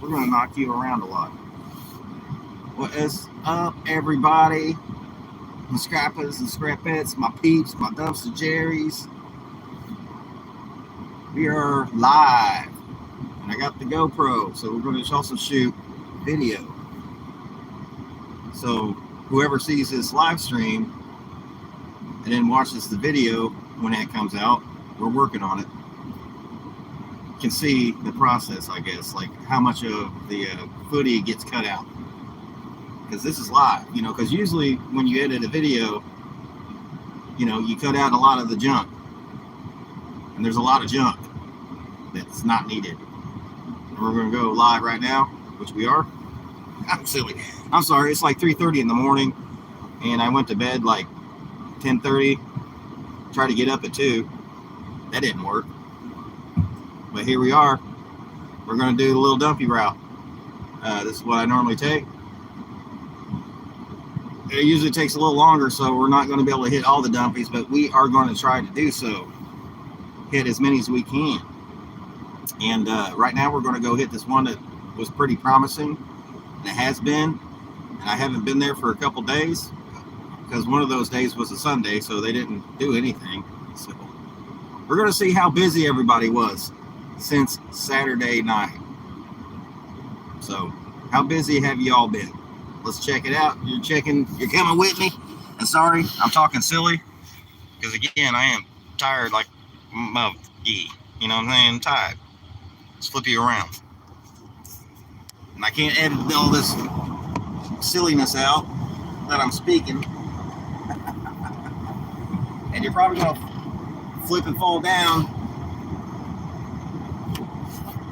We're going to knock you around a lot. What is up, everybody? My scrappers and scrapettes, my peeps, my dumpster jerrys. We are live. And I got the GoPro, so we're going to also shoot video. So whoever sees this live stream and then watches the video when that comes out, we're working on it. Can see the process, I guess, like how much of the footage gets cut out. Because this is live, because usually when you edit a video, you cut out a lot of the junk. And there's a lot of junk that's not needed. And we're going to go live right now, which we are. I'm silly. I'm sorry. It's like 3:30 in the morning, and I went to bed like 10:30. Tried to get up at 2. That didn't work. But here we are. We're going to do the little dumpy route. This is what I normally take. It usually takes a little longer, so we're not going to be able to hit all the dumpies, but we are going to try to do so. Hit as many as we can. And right now we're going to go hit this one that was pretty promising. And it has been. And I haven't been there for a couple days because one of those days was a Sunday, so they didn't do anything. So we're going to see how busy everybody was since Saturday night. So how busy have you all been? Let's check it out. You're coming with me. And sorry, I'm talking silly because again, I am tired like monkey. You know what I'm saying? I'm tired. Let's flip you around. And I can't edit all this silliness out that I'm speaking. And you're probably going to flip and fall down.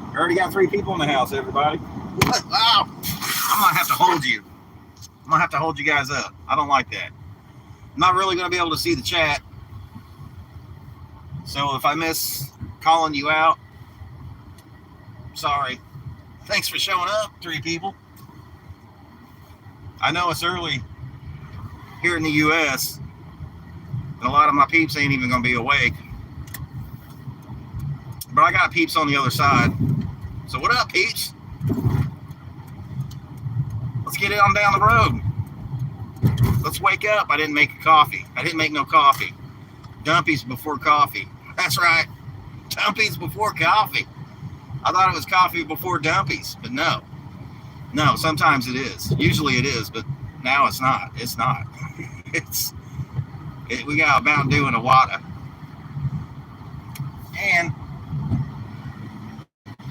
I already got 3 people in the house, everybody. Wow. I'm going to have to hold you. I'm going to have to hold you guys up. I don't like that. I'm not really going to be able to see the chat. So if I miss calling you out, sorry. Thanks for showing up, 3 people. I know it's early here in the U.S. and a lot of my peeps ain't even going to be awake. But I got peeps on the other side. So what up, peeps? Let's get it on down the road. Let's wake up. I didn't make a coffee. I didn't make no coffee. Dumpies before coffee. That's right. Dumpies before coffee. I thought it was coffee before dumpies, but no. No, sometimes it is. Usually it is, but now it's not. It's not. We got a Mountain Dew and a water. And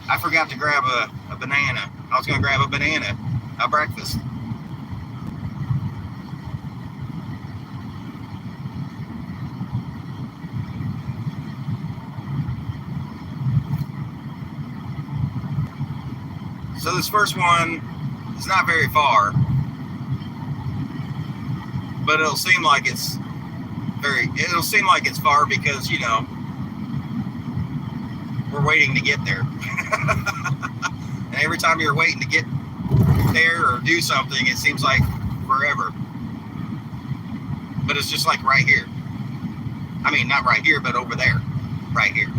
I forgot to grab a banana. I was going to grab a banana at breakfast. So this first one is not very far, but it'll seem like it's far because, we're waiting to get there. And every time you're waiting to get there or do something, it seems like forever. But it's just like right here. I mean, not right here, but over there. Right here.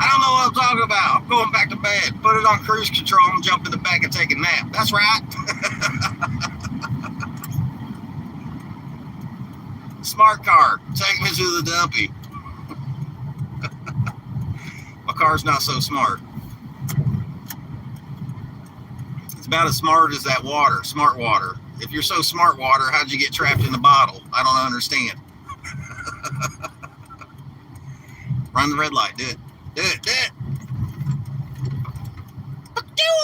I don't know what I'm talking about. I'm going back to bed. Put it on cruise control and jump in the back and take a nap. That's right. Smart car. Take me to the dumpy. My car's not so smart. It's about as smart as that water. Smart water. If you're so smart water, how'd you get trapped in the bottle? I don't understand. Run the red light. Do it. Do it. Do it.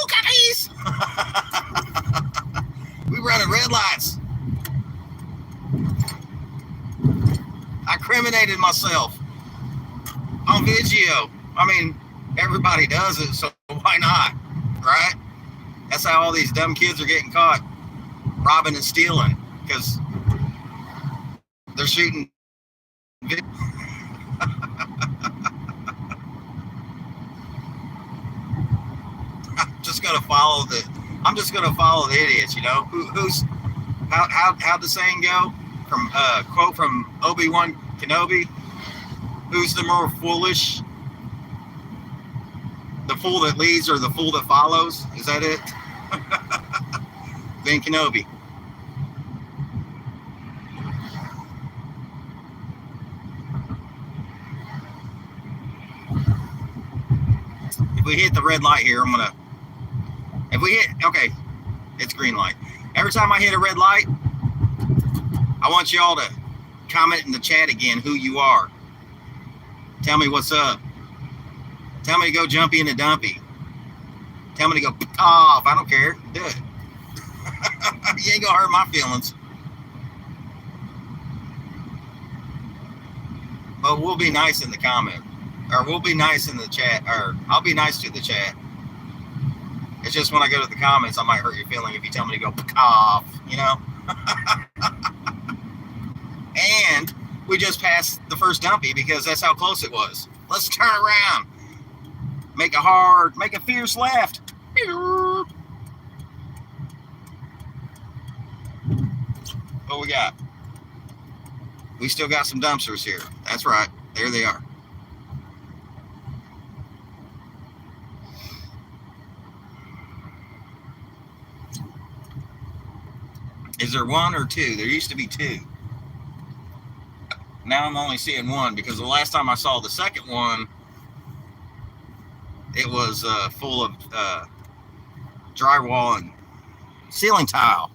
Cookies. We running red lights. I incriminated myself on video. I mean, everybody does it, so why not? Right? That's how all these dumb kids are getting caught robbing and stealing because they're shooting video. I'm just gonna follow the idiots, how'd the saying go? From quote from Obi-Wan Kenobi, who's the more foolish fool that leads or the fool that follows? Is that it? Ben Kenobi. If we hit the red light here, okay, it's green light. Every time I hit a red light, I want y'all to comment in the chat again who you are. Tell me what's up. Tell me to go jumpy and a dumpy. Tell me to go off. I don't care. Do it. You ain't gonna hurt my feelings. But we'll be nice in the comment. Or we'll be nice in the chat. Or I'll be nice to the chat. It's just when I go to the comments, I might hurt your feeling if you tell me to go off, you know? And we just passed the first dumpy because that's how close it was. Let's turn around. Make a fierce left. What we got? We still got some dumpsters here. That's right. There they are. Is there one or two? There used to be two. Now I'm only seeing one because the last time I saw the second one, it was full of drywall and ceiling tile.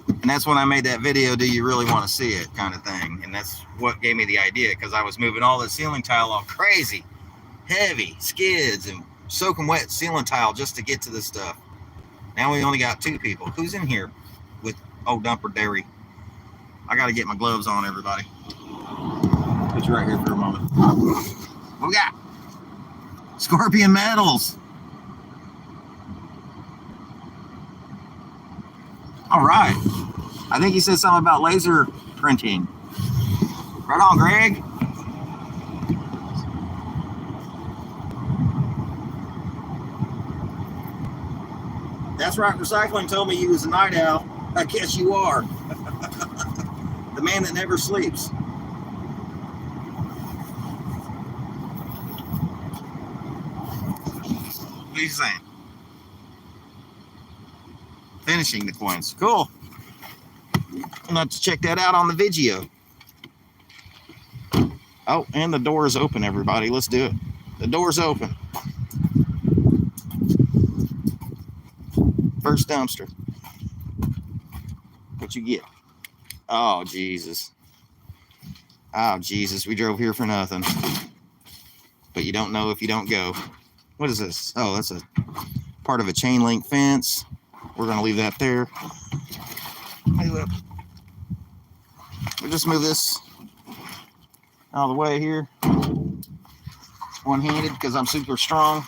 And that's when I made that video, do you really want to see it, kind of thing. And that's what gave me the idea, because I was moving all the ceiling tile all crazy, heavy skids and soaking wet ceiling tile just to get to this stuff. Now we only got two people. Who's in here with Dumper Dairy? I got to get my gloves on, everybody. Put you right here for a moment. What we got? Scorpion Metals. All right. I think he said something about laser printing. Right on, Greg. That's right. Recycling told me you was a night owl. I guess you are. The man that never sleeps. What are you saying? Finishing the coins. Cool. I'll have to check that out on the video. Oh, and the door is open, everybody. Let's do it. The door's open. First dumpster. What you get? Oh, Jesus. Oh, Jesus. We drove here for nothing. But you don't know if you don't go. What is this? Oh, that's a part of a chain link fence. We're going to leave that there. We'll just move this out of the way here. One-handed because I'm super strong.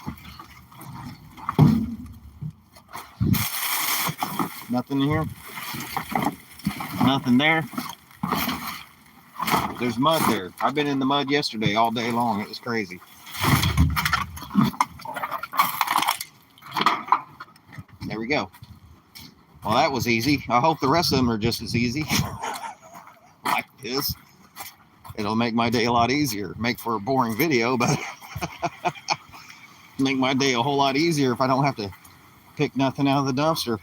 Nothing in here. Nothing there. There's mud there. I've been in the mud yesterday all day long. It was crazy. There we go. Well, that was easy. I hope the rest of them are just as easy. Like this. It'll make my day a lot easier. Make for a boring video, but make my day a whole lot easier if I don't have to pick nothing out of the dumpster.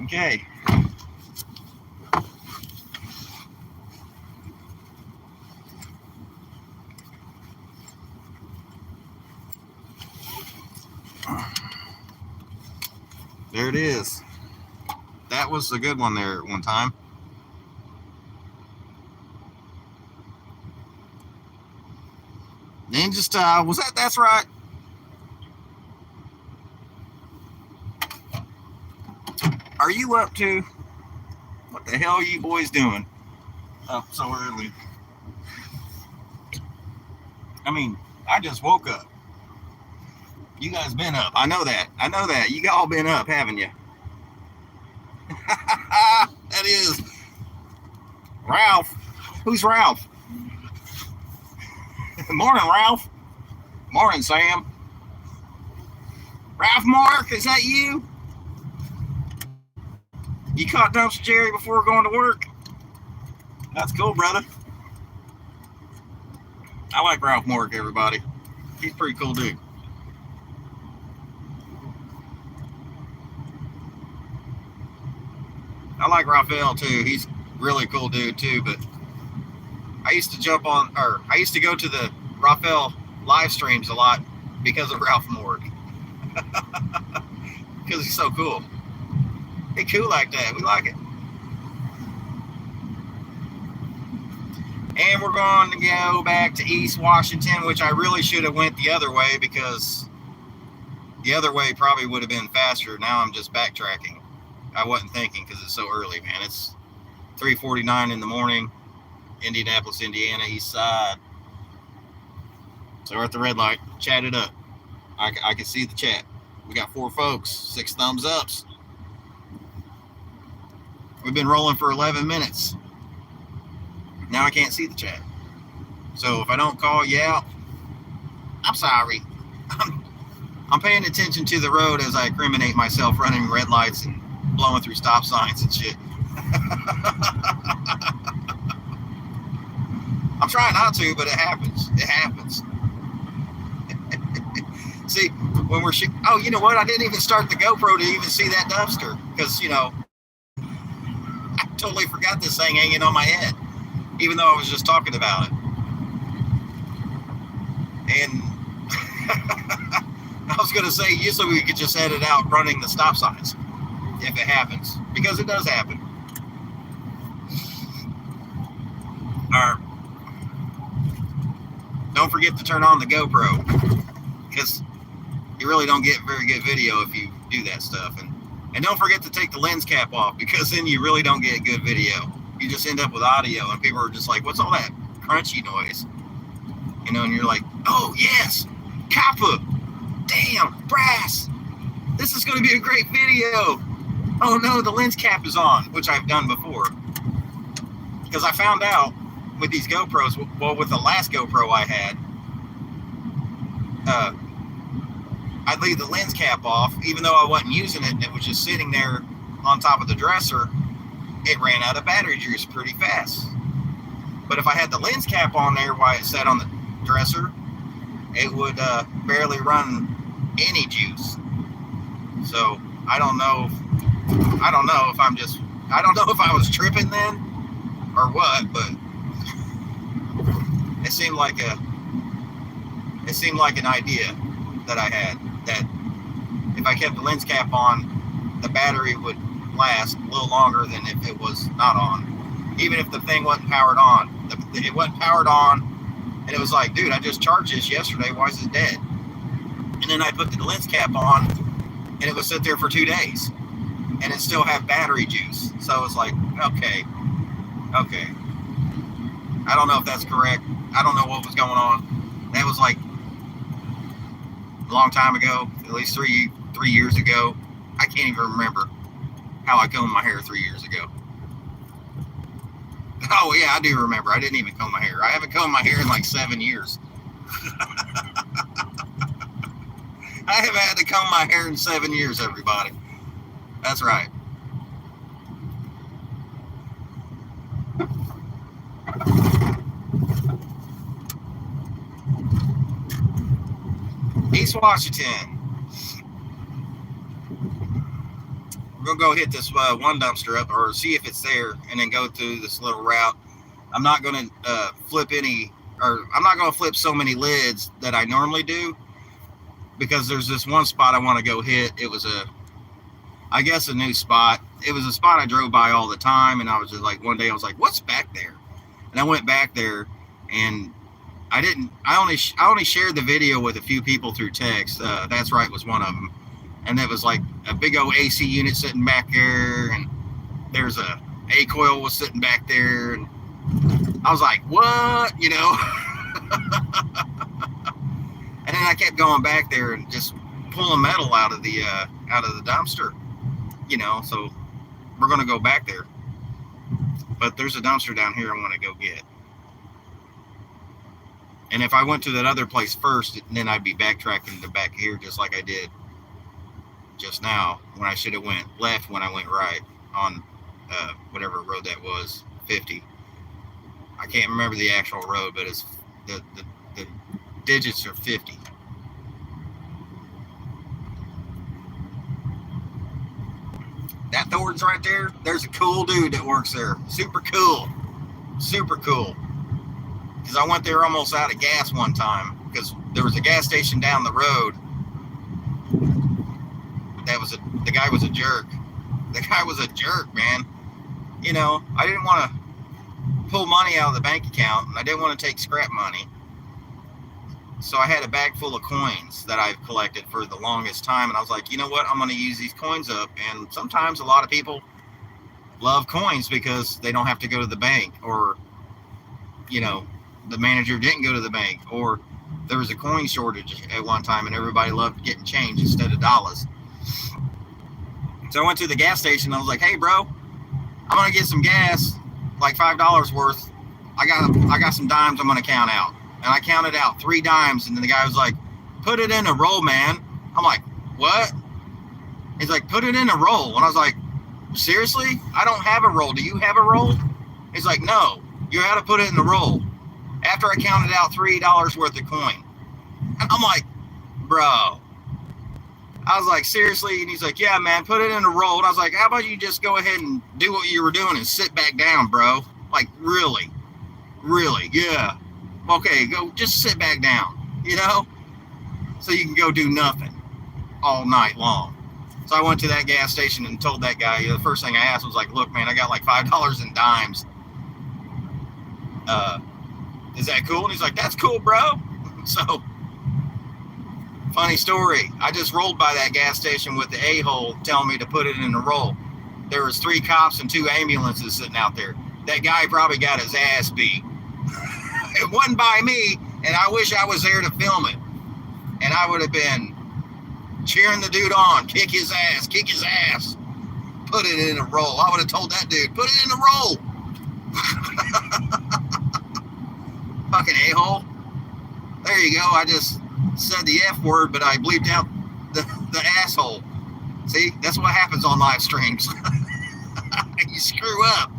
Okay. There it is. That was a good one there at one time. Ninja style. Was that? That's right. Are you up to? What the hell are you boys doing up so early? I mean, I just woke up. You guys been up. I know that. I know that. You all been up, haven't you? That is Ralph. Who's Ralph? Morning, Ralph. Morning, Sam. Ralph Mark, is that you? You caught Dumpster Jerry before going to work? That's cool, brother. I like Ralph Mork, everybody. He's a pretty cool dude. I like Raphael too. He's really cool dude too. But I used to I used to go to the Raphael live streams a lot because of Ralph Mork. Because he's so cool. He's cool like that. We like it. And we're going to go back to East Washington, which I really should have went the other way because the other way probably would have been faster. Now I'm just backtracking. I wasn't thinking because it's so early, man. It's 3:49 in the morning, Indianapolis, Indiana, east side. So we're at the red light. Chat it up. I can see the chat. We got 4 folks, 6 thumbs ups. We've been rolling for 11 minutes. Now I can't see the chat. So if I don't call you out, I'm sorry. I'm paying attention to the road as I incriminate myself running red lights and blowing through stop signs and shit. I'm trying not to, but it happens. It happens. See, when we're oh, you know what? I didn't even start the GoPro to even see that dumpster because, you know, I totally forgot this thing hanging on my head, even though I was just talking about it. And I was going to say, usually we could just edit out running the stop signs if it happens, because it does happen. All right. Don't forget to turn on the GoPro, because you really don't get very good video if you do that stuff. And don't forget to take the lens cap off, because then you really don't get good video. You just end up with audio, and people are just like, what's all that crunchy noise? You know, and you're like, oh, yes, copper, damn, brass. This is going to be a great video. Oh, no, the lens cap is on, which I've done before. Because I found out with these GoPros, well, with the last GoPro I had, I'd leave the lens cap off, even though I wasn't using it, and it was just sitting there on top of the dresser. It ran out of battery juice pretty fast. But if I had the lens cap on there while it sat on the dresser, it would barely run any juice. So I don't know if I was tripping then or what, but it seemed like an idea that I had, that if I kept the lens cap on, the battery would last a little longer than if it was not on. Even if the thing wasn't powered on. It wasn't powered on, and it was like, dude, I just charged this yesterday, why is it dead? And then I put the lens cap on, and it would sit there for 2 days, and it still had battery juice. So I was like, okay. I don't know if that's correct. I don't know what was going on. That was like a long time ago, at least three years ago. I can't even remember how I combed my hair 3 years ago. Oh yeah, I do remember. I didn't even comb my hair. I haven't combed my hair in like 7 years. I haven't had to comb my hair in 7 years, everybody. That's right. East Washington. We're going to go hit this one dumpster up, or see if it's there, and then go through this little route. I'm not going to I'm not going to flip so many lids that I normally do, because there's this one spot I want to go hit. It was I guess a new spot. It was a spot I drove by all the time, and I was just like, one day I was like, what's back there? And I went back there, and I only shared the video with a few people through text. That's Right was one of them. And that was like a big old AC unit sitting back there, and there's a coil was sitting back there, and I was like, what? You know? And then I kept going back there and just pulling metal out of the dumpster, you know. So we're gonna go back there, but there's a dumpster down here I want to go get. And if I went to that other place first, then I'd be backtracking to back here just like I did just now, when I should have went left when I went right on whatever road that was, 50. I can't remember the actual road, but it's the digits are 50. That Thornton's right there, there's a cool dude that works there. Super cool. Super cool. Because I went there almost out of gas one time because there was a gas station down the road. The guy was a jerk. The guy was a jerk, man. You know, I didn't want to pull money out of the bank account, and I didn't want to take scrap money. So I had a bag full of coins that I've collected for the longest time, and I was like, you know what? I'm going to use these coins up. And sometimes a lot of people love coins because they don't have to go to the bank, or, you know, the manager didn't go to the bank, or there was a coin shortage at one time and everybody loved getting change instead of dollars. So I went to the gas station and I was like, hey bro, I'm gonna get some gas, like $5 worth. I got some dimes I'm gonna count out. And I counted out 3 dimes, and then the guy was like, put it in a roll, man. I'm like, what? He's like, put it in a roll. And I was like, seriously? I don't have a roll. Do you have a roll? He's like, no, you had to put it in the roll. After I counted out $3 worth of coin. And I'm like, bro. I was like, seriously? And he's like, yeah, man, put it in a roll. And I was like, how about you just go ahead and do what you were doing and sit back down, bro? Like, really? Really? Yeah. Okay, go just sit back down, you know? So you can go do nothing all night long. So I went to that gas station and told that guy, the first thing I asked was like, look, man, I got like $5 in dimes. Is that cool? And he's like, that's cool, bro. So, funny story. I just rolled by that gas station with the a-hole telling me to put it in the roll. There was 3 cops and 2 ambulances sitting out there. That guy probably got his ass beat. It wasn't by me, and I wish I was there to film it. And I would have been cheering the dude on, kick his ass, put it in a roll. I would have told that dude, put it in a roll. Fucking a-hole. There you go. I just said the F word, but I bleeped out the asshole. See, that's what happens on live streams. You screw up.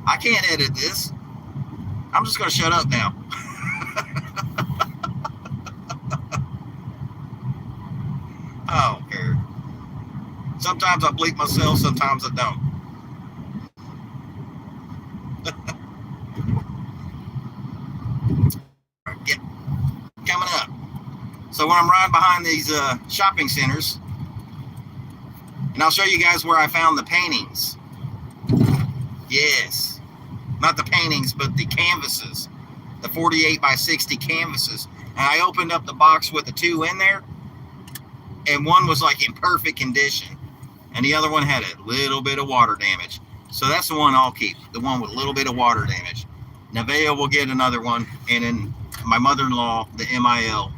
I can't edit this. I'm just going to shut up now. I don't care. Sometimes I bleep myself, sometimes I don't. Yeah. Coming up. So when I'm riding behind these shopping centers, and I'll show you guys where I found the paintings. Yes. Not the paintings, but the canvases. The 48 by 60 canvases. And I opened up the box with the 2 in there. And one was like in perfect condition. And the other one had a little bit of water damage. So that's the one I'll keep. The one with a little bit of water damage. Nevaeh will get another one. And then my mother-in-law, the MIL,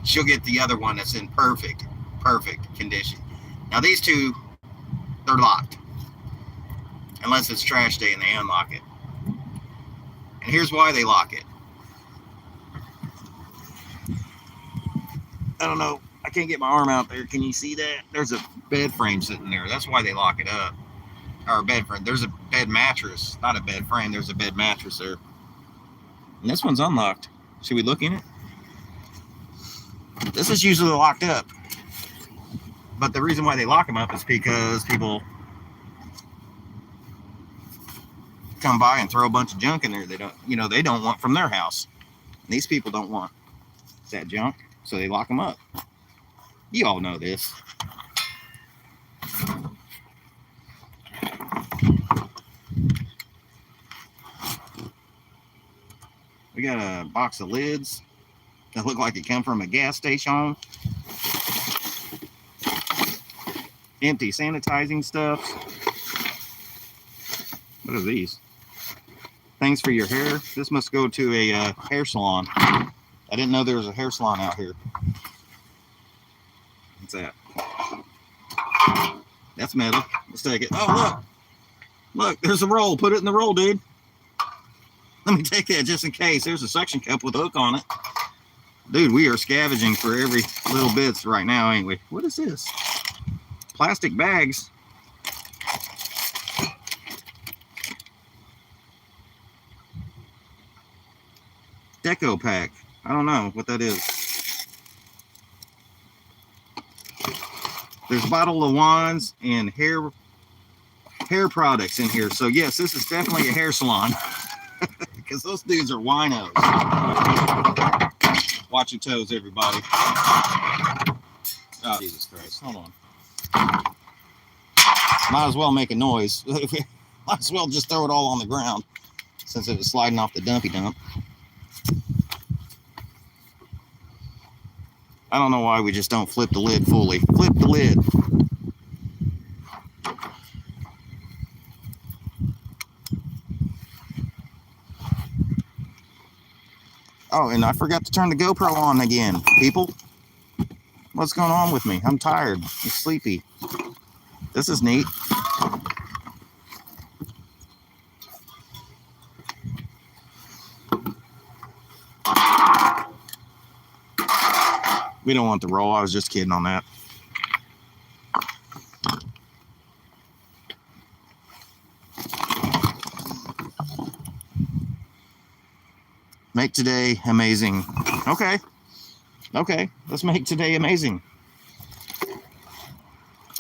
she'll get the other one that's in perfect condition. Now these 2, they're locked. Unless it's trash day and they unlock it. And here's why they lock it. I don't know. I can't get my arm out there. Can you see that? There's a bed frame sitting there. That's why they lock it up. Or a bed frame. There's a bed mattress. Not a bed frame. There's a bed mattress there. And this one's unlocked. Should we look in it? This is usually locked up. But the reason why they lock them up is because people come by and throw a bunch of junk in there they don't want from their house. And these people don't want that junk, so they lock them up. You all know this. We got a box of lids that look like it come from a gas station. Empty sanitizing stuff. What are these? Things for your hair. This must go to a hair salon. I didn't know there was a hair salon out here. What's that? That's metal. Let's take it. Oh, look, there's a roll. Put it in the roll, dude. Let me take that just in case. There's a suction cup with a hook on it. Dude, we are scavenging for every little bits right now, ain't we? What is this? Plastic bags. Deco pack. I don't know what that is. There's bottle of wands and hair products in here. So yes, this is definitely a hair salon because those dudes are winos. Watch your toes, everybody. Oh, Jesus Christ. Hold on. Might as well make a noise. Might as well just throw it all on the ground since it was sliding off the dumpy dump. I don't know why we just don't flip the lid fully. Flip the lid. Oh, and I forgot to turn the GoPro on again, people. What's going on with me? I'm tired. I'm sleepy. This is neat. We don't want the roll. I was just kidding on that. Make today amazing. Okay. Okay. Let's make today amazing.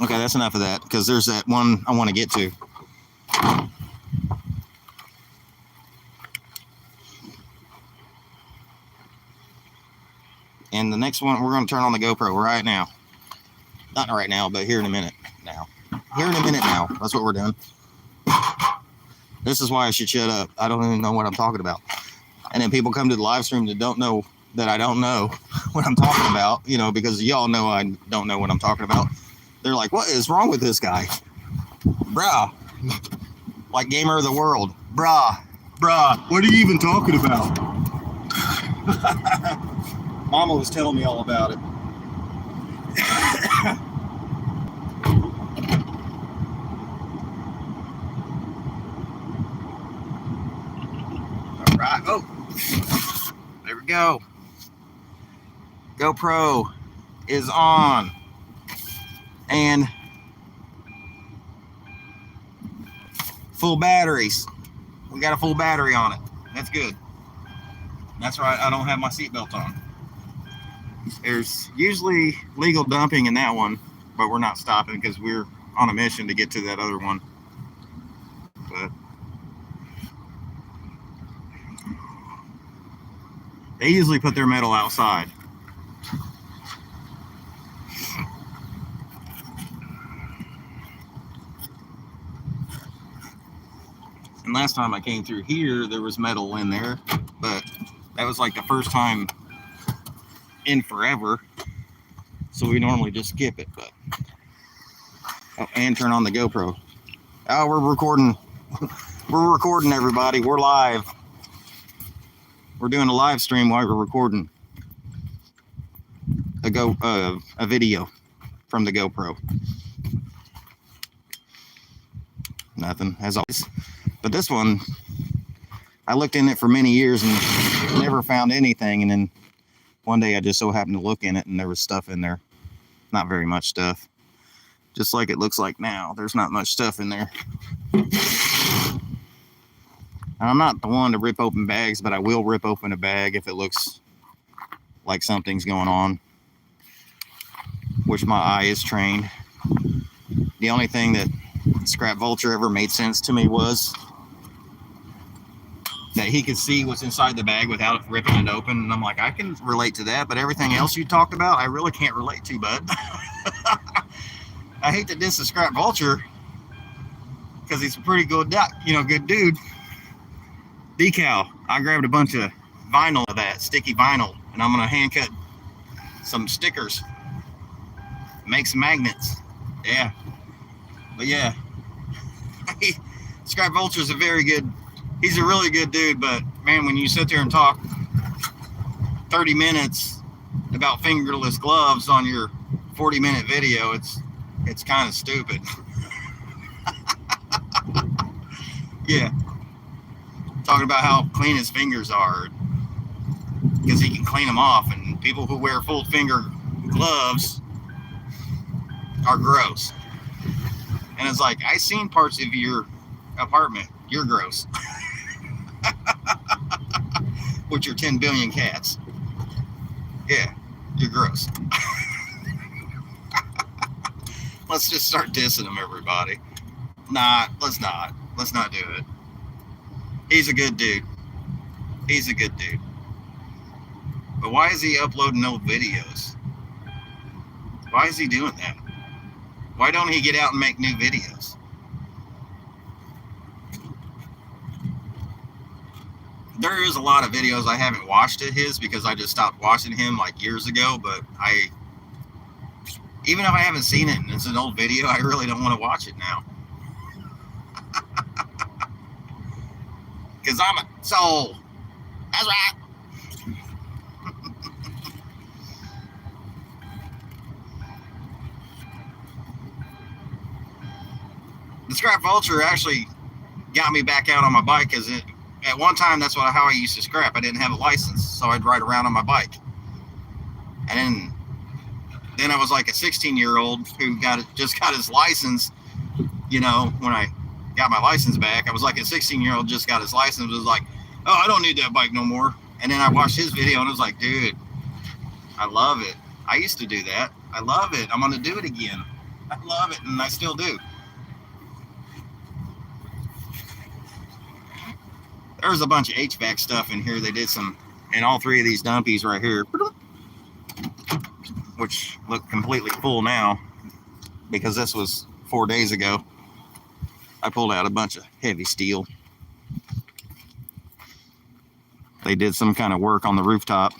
Okay, that's enough of that because there's that one I want to get to. And the next one, we're going to turn on the GoPro right now. Not right now, but here in a minute now. Here in a minute now. That's what we're doing. This is why I should shut up. I don't even know what I'm talking about. And then people come to the live stream that don't know that I don't know what I'm talking about, you know, because y'all know I don't know what I'm talking about. They're like, what is wrong with this guy? Bruh. Like Gamer of the World. Bruh. What are you even talking about? Mama was telling me all about it. All right. Oh, there we go. GoPro is on. And full batteries. We got a full battery on it. That's good. That's right. I don't have my seatbelt on. There's usually legal dumping in that one, but we're not stopping because we're on a mission to get to that other one. But they usually put their metal outside. And last time I came through here, there was metal in there, but that was like the first time in forever. So we normally just skip it, but and turn on the GoPro. Oh, we're recording. We're recording, everybody. We're live. We're doing a live stream while we're recording a video from the GoPro. Nothing, as always. But this one, I looked in it for many years and never found anything. And then one day I just so happened to look in it and there was stuff in there. Not very much stuff. Just like it looks like now. There's not much stuff in there. I'm not the one to rip open bags, but I will rip open a bag if it looks like something's going on. Which my eye is trained. The only thing that Scrap Vulture ever made sense to me was that he could see what's inside the bag without ripping it open. And I'm like, I can relate to that, but everything else you talked about, I really can't relate to, bud. I hate to diss the Scrap Vulture because he's a pretty good, good dude. Decal. I grabbed a bunch of vinyl of that, sticky vinyl, and I'm going to hand cut some stickers. Make some magnets. Yeah. But yeah. Scrap Vulture's he's a really good dude, but man, when you sit there and talk 30 minutes about fingerless gloves on your 40-minute video, it's kind of stupid. Yeah. Talking about how clean his fingers are because he can clean them off, and people who wear full finger gloves are gross. And it's like, I seen parts of your apartment. You're gross. with your 10 billion cats. Yeah, you're gross. Let's just start dissing him, everybody. Nah, let's not. Let's not do it. He's a good dude. He's a good dude. But why is he uploading old videos? Why is he doing that? Why don't he get out and make new videos? There is a lot of videos I haven't watched of his because I just stopped watching him like years ago, but even if I haven't seen it and it's an old video, I really don't want to watch it now. Because I'm a soul. That's right. The scrap vulture actually got me back out on my bike because at one time that's how I used to scrap. I didn't have a license, so I'd ride around on my bike. And then I was like a 16-year-old who just got his license. You know, when I got my license back, I was like a 16-year-old just got his license. Was like, oh, I don't need that bike no more. And then I watched his video and I was like, dude, I love it. I used to do that. I love it. I'm gonna do it again. I love it, and I still do. There's a bunch of HVAC stuff in here. They did some in all three of these dumpies right here, which look completely full now because this was 4 days ago. I pulled out a bunch of heavy steel. They did some kind of work on the rooftop.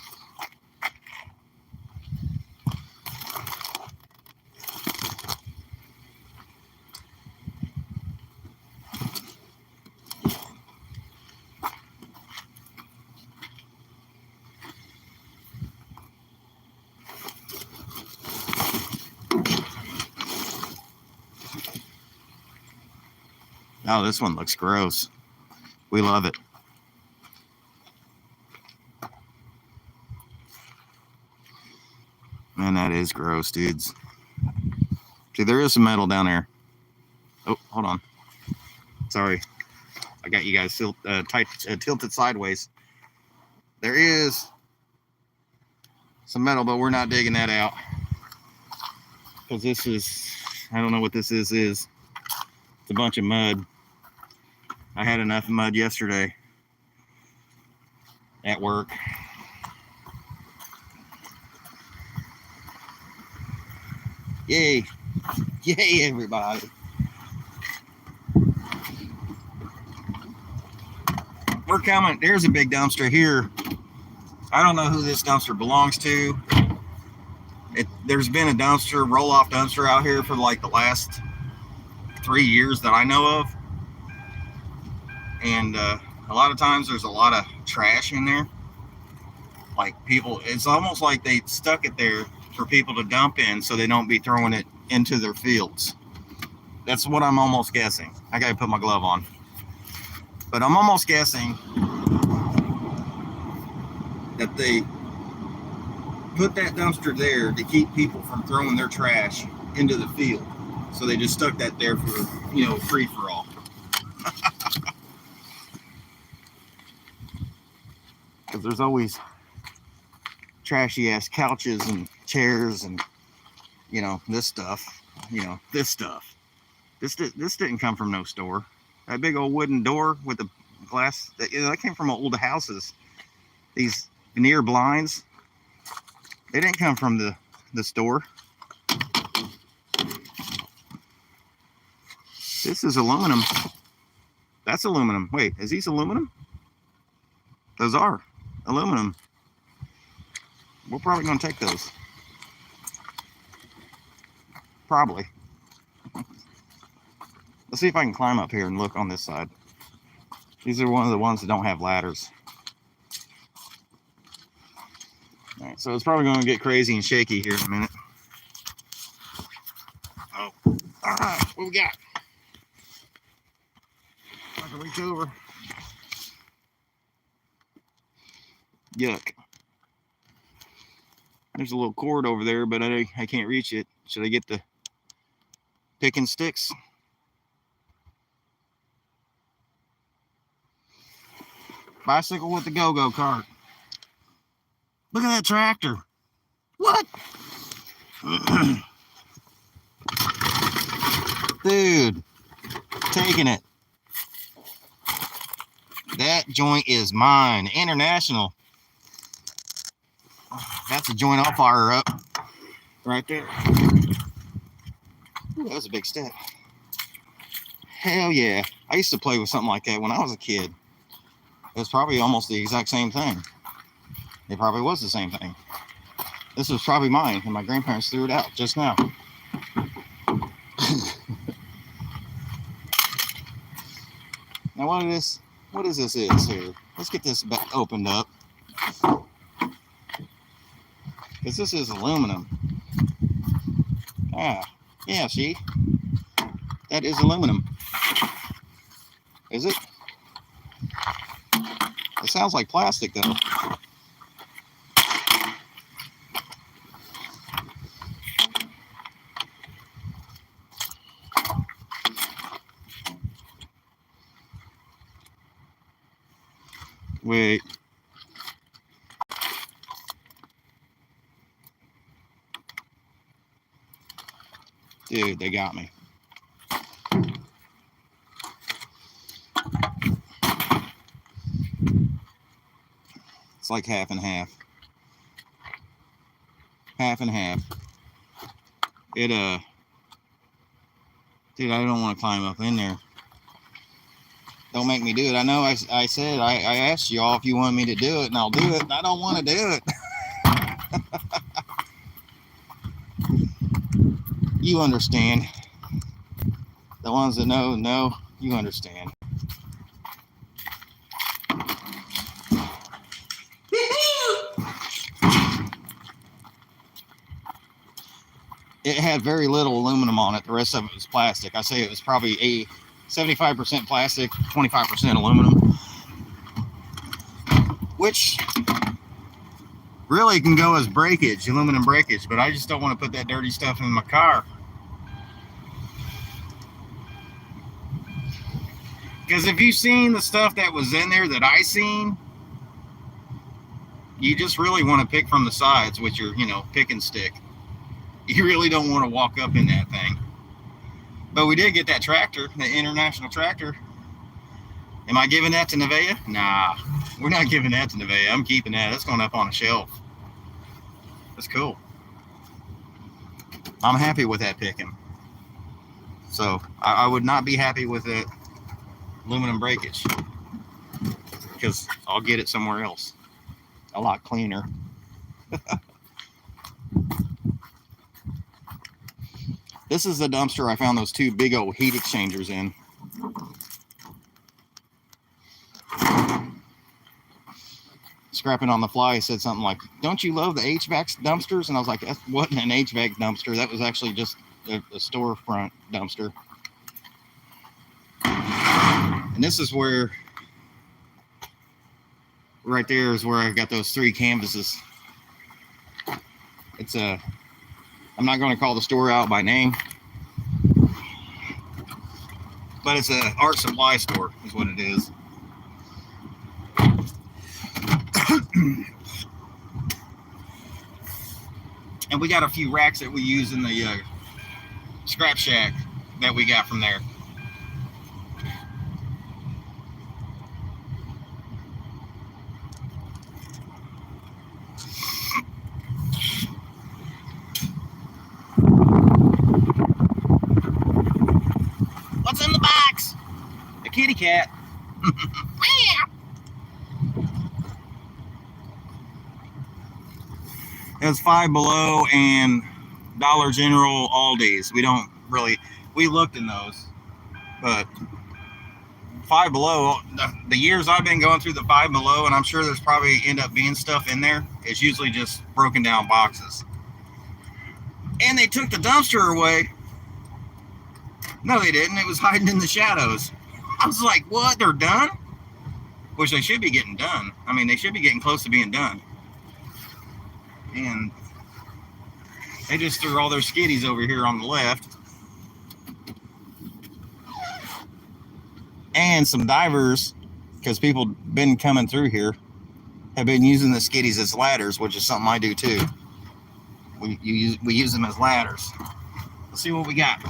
Oh, this one looks gross. We love it. Man, that is gross, dudes. See, there is some metal down there. Oh, hold on. Sorry. I got you guys tilted sideways. There is some metal, but we're not digging that out. Because this is, I don't know what this is. It's a bunch of mud. I had enough mud yesterday at work. Yay. Yay, everybody. We're coming. There's a big dumpster here. I don't know who this dumpster belongs to. There's been a dumpster, roll-off dumpster out here for like the last 3 years that I know of. And a lot of times there's a lot of trash in there. Like people, it's almost like they stuck it there for people to dump in so they don't be throwing it into their fields. That's what I'm almost guessing. I gotta put my glove on. But I'm almost guessing that they put that dumpster there to keep people from throwing their trash into the field. So they just stuck that there for, free for all. Because there's always trashy ass couches and chairs and, this stuff. This stuff. This didn't come from no store. That big old wooden door with the glass, that came from old houses. These veneer blinds, they didn't come from the store. This is aluminum. That's aluminum. Wait, is these aluminum? Those are aluminum. We're probably going to take those. Probably. Let's see if I can climb up here and look on this side. These are one of the ones that don't have ladders. All right, so it's probably going to get crazy and shaky here in a minute. Oh, all right, what we got? I can reach over. Yuck. There's a little cord over there, but I can't reach it. Should I get the picking sticks? Bicycle with the go-go cart. Look at that tractor. What? Dude, taking it. That joint is mine. International. That's a joint I'll fire up right there. Ooh, that was a big step. Hell yeah. I used to play with something like that when I was a kid. It was probably almost the exact same thing. It probably was the same thing. This was probably mine, and my grandparents threw it out just now. Now what is this here? Let's get this back opened up. Because this is aluminum. Yeah, see? That is aluminum. Is it? It sounds like plastic though. Wait. Dude, they got me. It's like half and half. Half and half. Dude, I don't want to climb up in there. Don't make me do it. I know I said, I asked y'all if you wanted me to do it, and I'll do it. I don't want to do it. You understand. The ones that know, you understand. It had very little aluminum on it. The rest of it was plastic. I say it was probably a 75% plastic, 25% aluminum, which really can go as breakage, aluminum breakage, but I just don't want to put that dirty stuff in my car. Because if you've seen the stuff that was in there that I seen, you just really want to pick from the sides with your, pick and stick. You really don't want to walk up in that thing. But we did get that tractor, the International tractor. Am I giving that to Nevaeh? Nah, we're not giving that to Nevaeh. I'm keeping that. That's going up on a shelf. That's cool. I'm happy with that picking. So I would not be happy with the aluminum breakage, because I'll get it somewhere else. A lot cleaner. This is the dumpster I found those two big old heat exchangers in. Scrapping on the fly said something like, "Don't you love the HVAC dumpsters?" And I was like, that wasn't an HVAC dumpster. That was actually just a storefront dumpster. And this is where, right there is where I got those 3 canvases. It's I'm not going to call the store out by name, but it's a art supply store is what it is. And we got a few racks that we use in the scrap shack that we got from there. What's in the box? A kitty cat. It's Five Below and Dollar General, Aldi's. We looked in those, but Five Below, the years I've been going through the Five Below, and I'm sure there's probably end up being stuff in there, it's usually just broken down boxes. And they took the dumpster away. No, they didn't. It was hiding in the shadows. I was like, what? They're done? Which they should be getting done. I mean, they should be getting close to being done. And they just threw all their skiddies over here on the left. And some divers, because people been coming through here. have been using the skiddies as ladders, which is something I do too. We use them as ladders. Let's see what we got.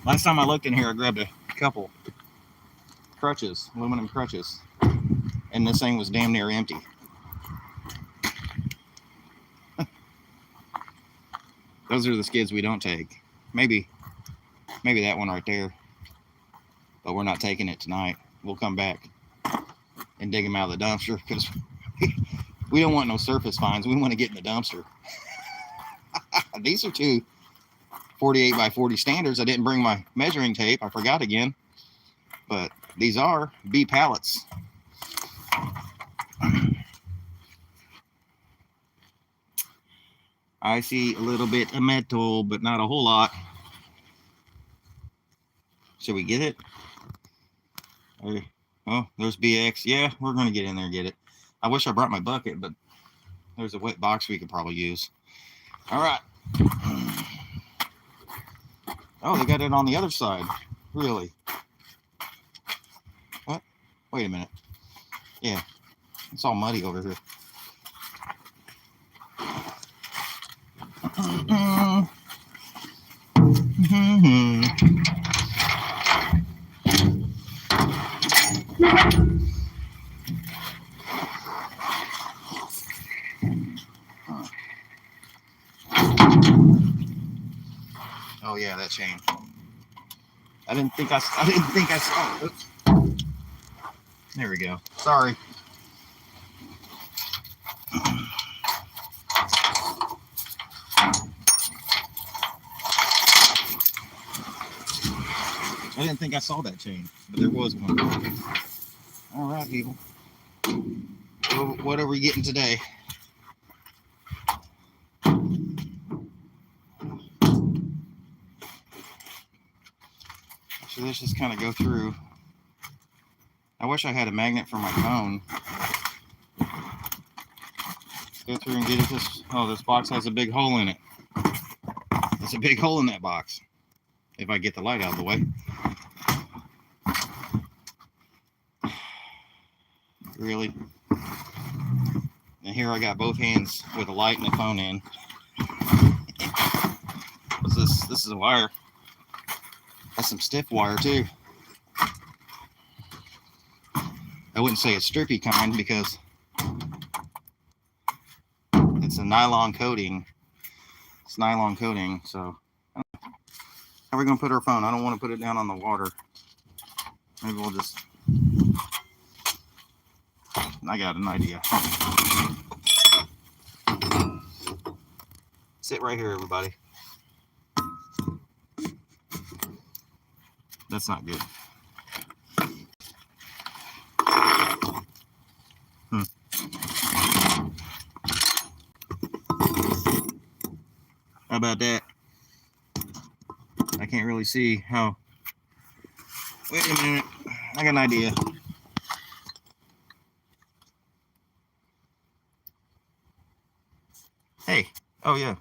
Last time I looked in here, I grabbed a couple crutches, aluminum crutches, and this thing was damn near empty. Those are the skids we don't take. Maybe that one right there, but we're not taking it tonight. We'll come back and dig them out of the dumpster because we don't want no surface finds. We want to get in the dumpster. These are two 48 by 40 standards. I didn't bring my measuring tape. I forgot again, but these are B pallets. I see a little bit of metal, but not a whole lot. Should we get it? Oh, there's BX. Yeah, we're going to get in there and get it. I wish I brought my bucket, but there's a wet box we could probably use. All right. Oh, they got it on the other side. Really? What? Wait a minute. Yeah, it's all muddy over here. Oh yeah, that chain. I didn't think I saw it. Oops. There we go. Sorry. I didn't think I saw that chain, but there was one. All right, people. What are we getting today? So let's just kind of go through. I wish I had a magnet for my phone. Go through and get it. This box has a big hole in it. There's a big hole in that box. If I get the light out of the way. Really? And here I got both hands with a light and the phone in. What's this? This is a wire. That's some stiff wire too. I wouldn't say a strippy kind because it's a nylon coating. It's nylon coating, so how are we going to put our phone? I don't want to put it down on the water. Maybe we'll just... I got an idea. Sit right here, everybody. That's not good. How about that? I can't really see how. Wait a minute. I got an idea. Hey. Oh, yeah.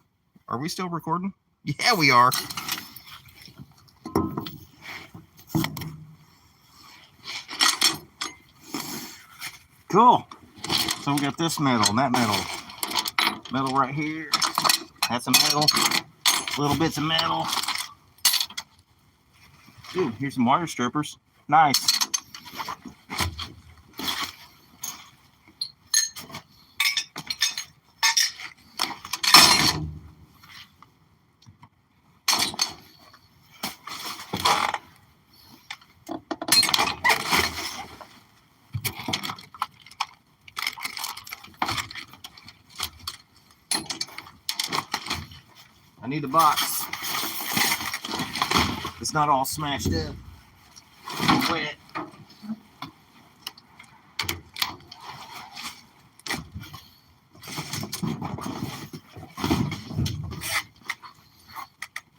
Are we still recording? Yeah, we are. Cool. So we got this metal and that metal. Metal right here. That's a metal. Little bits of metal. Ooh, here's some wire strippers. Nice. I need a box. It's not all smashed up. It's wet.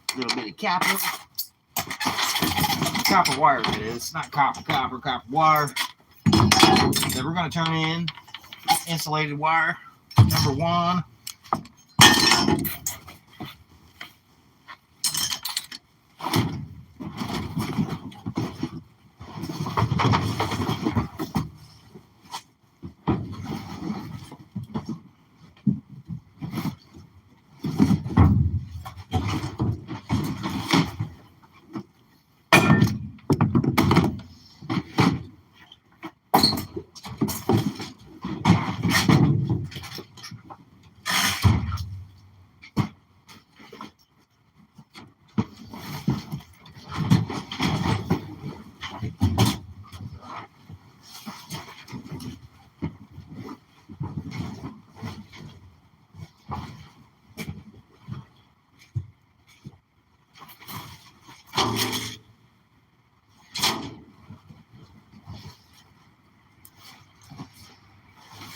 A little bit of copper. Copper wire, that is. It's not copper wire. That we're going to turn in insulated wire, number 1.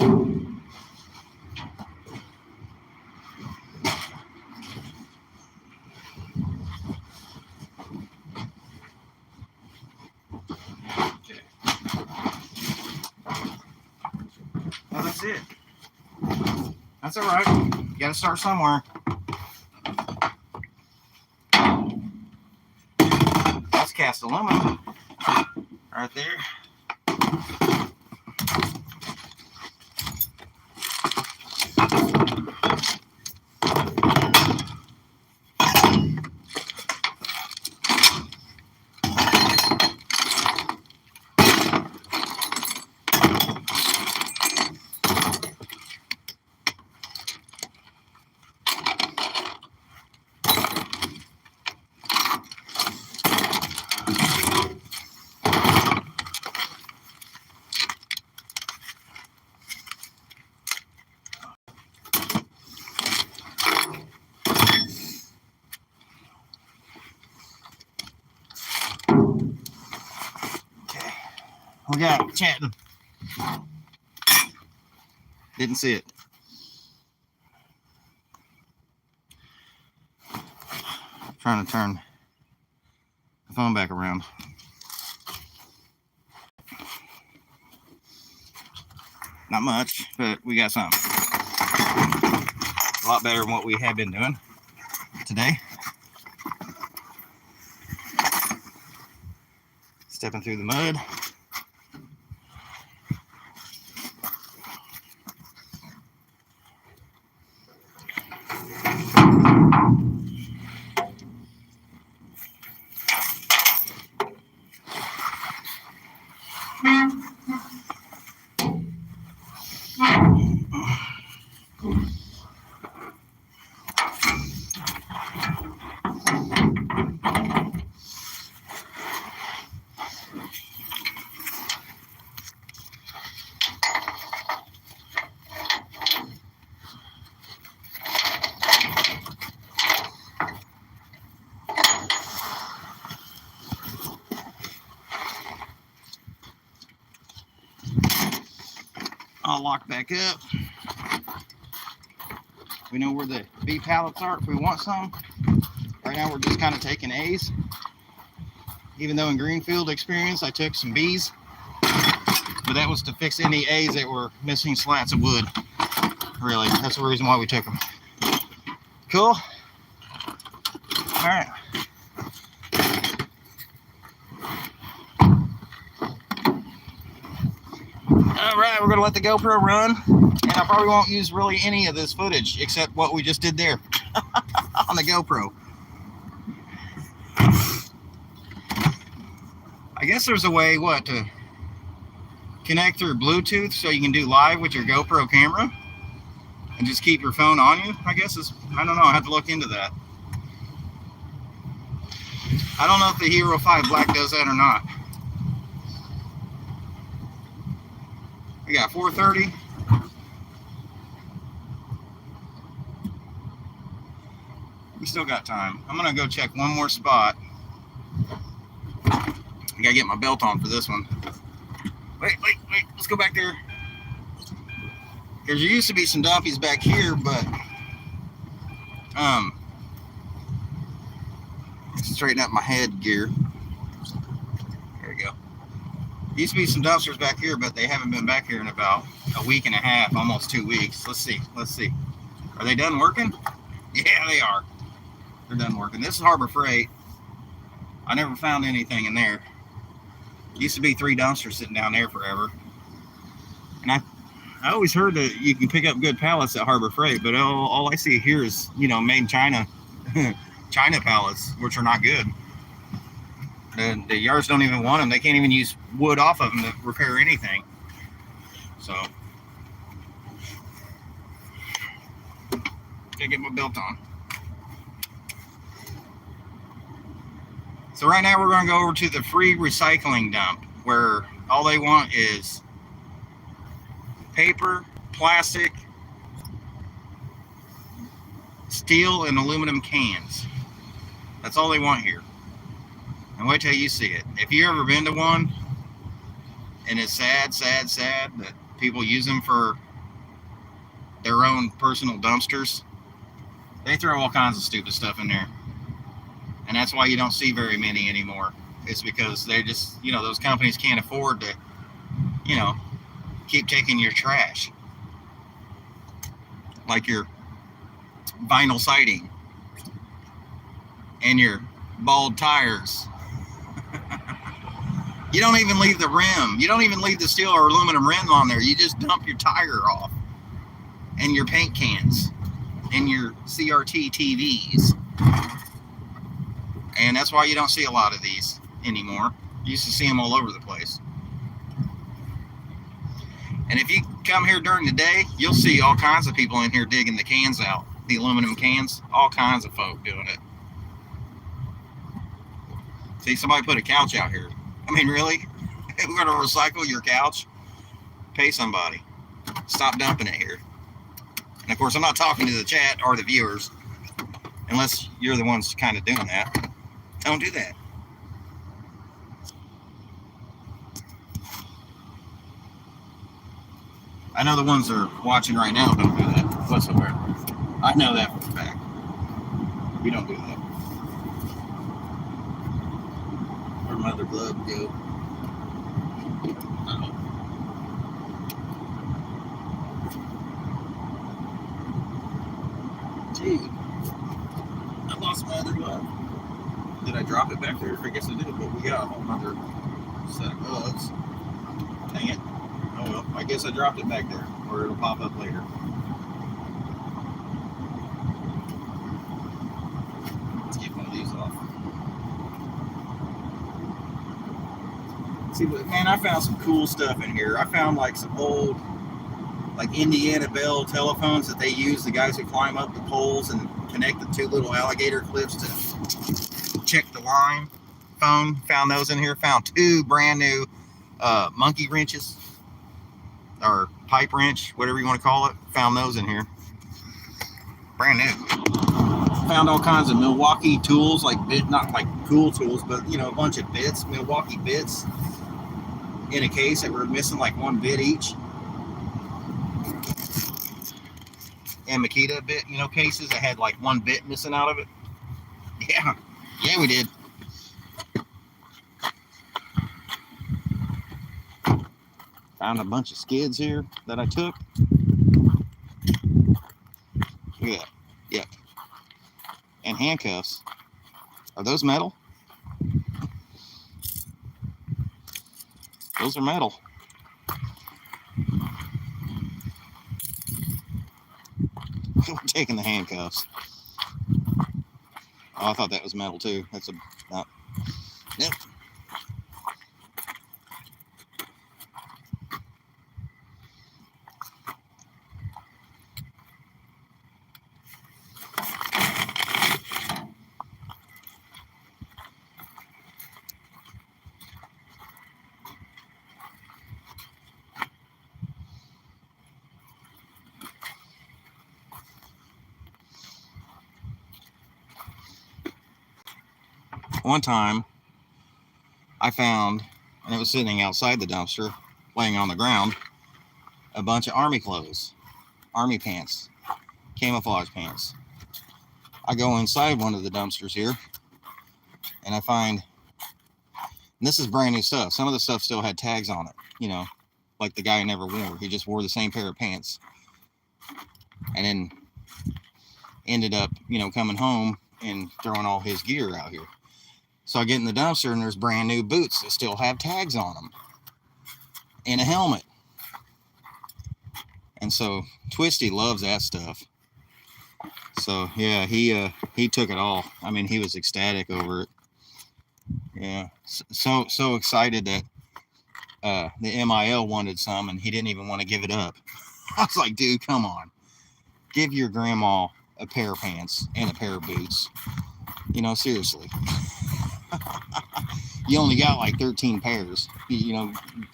Okay. Well, that's it. That's all right. You got to start somewhere. That's cast aluminum right there. We got chatting. Didn't see it. Trying to turn the phone back around. Not much, but we got something. A lot better than what we have been doing today. Stepping through the mud. I'll lock back up. We know where the B pallets are if we want some. Right now we're just kind of taking A's. Even though in Greenfield experience I took some B's. But that was to fix any A's that were missing slats of wood. Really, that's the reason why we took them. Cool. All right. All right, we're gonna let the GoPro run, and I probably won't use really any of this footage except what we just did there on the GoPro. I guess there's a way, to connect through Bluetooth so you can do live with your GoPro camera and just keep your phone on you. I don't know, I have to look into that. I don't know if the Hero 5 Black does that or not. We got 4:30. We still got time. I'm gonna go check one more spot. I gotta get my belt on for this one. Wait, let's go back there. There used to be some dumpies back here, but straighten up my head gear. There we go. Used to be some dumpsters back here, but they haven't been back here in about a week and a half, almost 2 weeks. Let's see. Are they done working? Yeah, they are. They're done working. This is Harbor Freight. I never found anything in there. Used to be 3 dumpsters sitting down there forever. And I always heard that you can pick up good pallets at Harbor Freight, but all I see here is, made in China, China pallets, which are not good. The yards don't even want them. They can't even use wood off of them to repair anything. So, gotta get my belt on. So right now we're going to go over to the free recycling dump, where all they want is paper, plastic, steel, and aluminum cans. That's all they want here. And wait till you see it. If you've ever been to one, and it's sad that people use them for their own personal dumpsters, they throw all kinds of stupid stuff in there. And that's why you don't see very many anymore. It's because they're just, those companies can't afford to, keep taking your trash. Like your vinyl siding and your bald tires. You don't even leave the rim. You don't even leave the steel or aluminum rim on there. You just dump your tire off and your paint cans and your CRT TVs. And that's why you don't see a lot of these anymore. You used to see them all over the place. And if you come here during the day, you'll see all kinds of people in here digging the cans out, the aluminum cans, all kinds of folk doing it. See, somebody put a couch out here. I mean, really? We're going to recycle your couch? Pay somebody. Stop dumping it here. And of course, I'm not talking to the chat or the viewers, unless you're the ones kind of doing that. Don't do that. I know the ones that are watching right now don't do that whatsoever. I know that for a fact. We don't do that. Where'd my other glove go? Dude, I lost my other glove. Did I drop it back there? I guess I did, but we got a whole other set of gloves. Dang it. Oh well, I guess I dropped it back there, or it'll pop up later. Let's get one of these off. See, man, I found some cool stuff in here. I found like some old, like Indiana Bell telephones that they use, the guys who climb up the poles and connect the two little alligator clips to check the line phone. Found those in here. Found two brand new monkey wrenches, or pipe wrench, whatever you want to call it. Found those in here. Brand new. Found all kinds of Milwaukee tools, like not like cool tools, but a bunch of bits, Milwaukee bits in a case that were missing like one bit each. And Makita bit, cases that had like one bit missing out of it. Yeah, we did. Found a bunch of skids here that I took. Look at that. Yep. And handcuffs. Are those metal? Those are metal. We're taking the handcuffs. Oh, I thought that was metal too. That's a... Nope. One time, I found, and it was sitting outside the dumpster, laying on the ground, a bunch of army clothes, army pants, camouflage pants. I go inside one of the dumpsters here, and I find, and this is brand new stuff. Some of the stuff still had tags on it, like the guy never wore. He just wore the same pair of pants, and then ended up, coming home and throwing all his gear out here. So I get in the dumpster and there's brand new boots that still have tags on them and a helmet. And so Twisty loves that stuff. So yeah, he took it all. I mean, he was ecstatic over it. Yeah, so excited that the MIL wanted some and he didn't even want to give it up. I was like, dude, come on. Give your grandma a pair of pants and a pair of boots. Seriously. You only got like 13 pairs,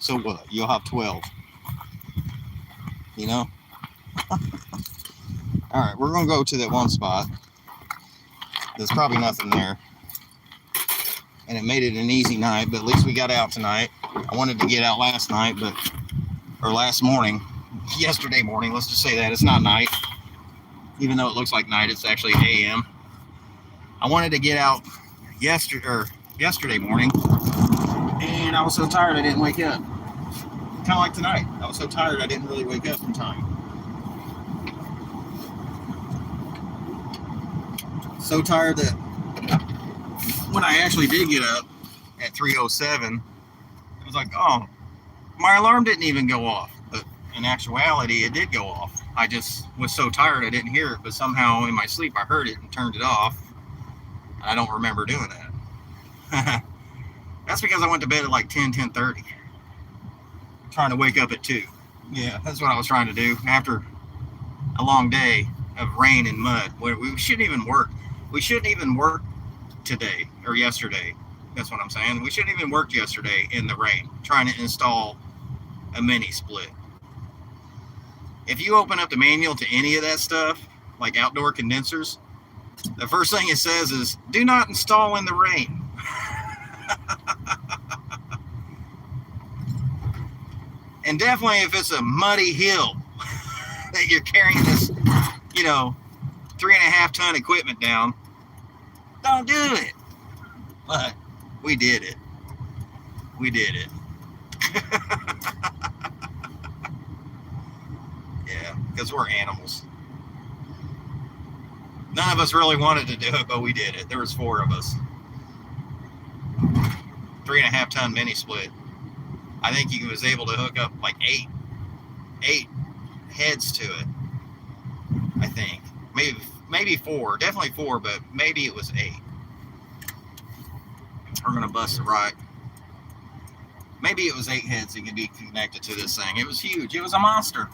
so what? You'll have 12. All right, we're going to go to that one spot. There's probably nothing there. And it made it an easy night, but at least we got out tonight. I wanted to get out last night, or last morning, yesterday morning. Let's just say that it's not night, even though it looks like night. It's actually AM. I wanted to get out yesterday morning, and I was so tired I didn't wake up. Kind of like tonight. I was so tired I didn't really wake up in time. So tired that when I actually did get up at 3:07, I was like, oh, my alarm didn't even go off. But in actuality, it did go off. I just was so tired I didn't hear it, but somehow in my sleep I heard it and turned it off. I don't remember doing that. That's because I went to bed at like 10:30. Trying to wake up at 2. Yeah, that's what I was trying to do after a long day of rain and mud. We shouldn't even work. We shouldn't even work today or yesterday. That's what I'm saying. We shouldn't even work yesterday in the rain trying to install a mini split. If you open up the manual to any of that stuff, like outdoor condensers, the first thing it says is, do not install in the rain. And definitely if it's a muddy hill that you're carrying this, 3.5 ton equipment down, don't do it. But we did it. We did it. Yeah, because we're animals. None of us really wanted to do it, but we did it. There was 4 of us. 3.5 ton mini split. I think he was able to hook up like eight heads to it. I think maybe 4, definitely 4, but maybe it was 8. We're gonna bust it right. Maybe it was 8 heads that could be connected to this thing. It was huge. It was a monster.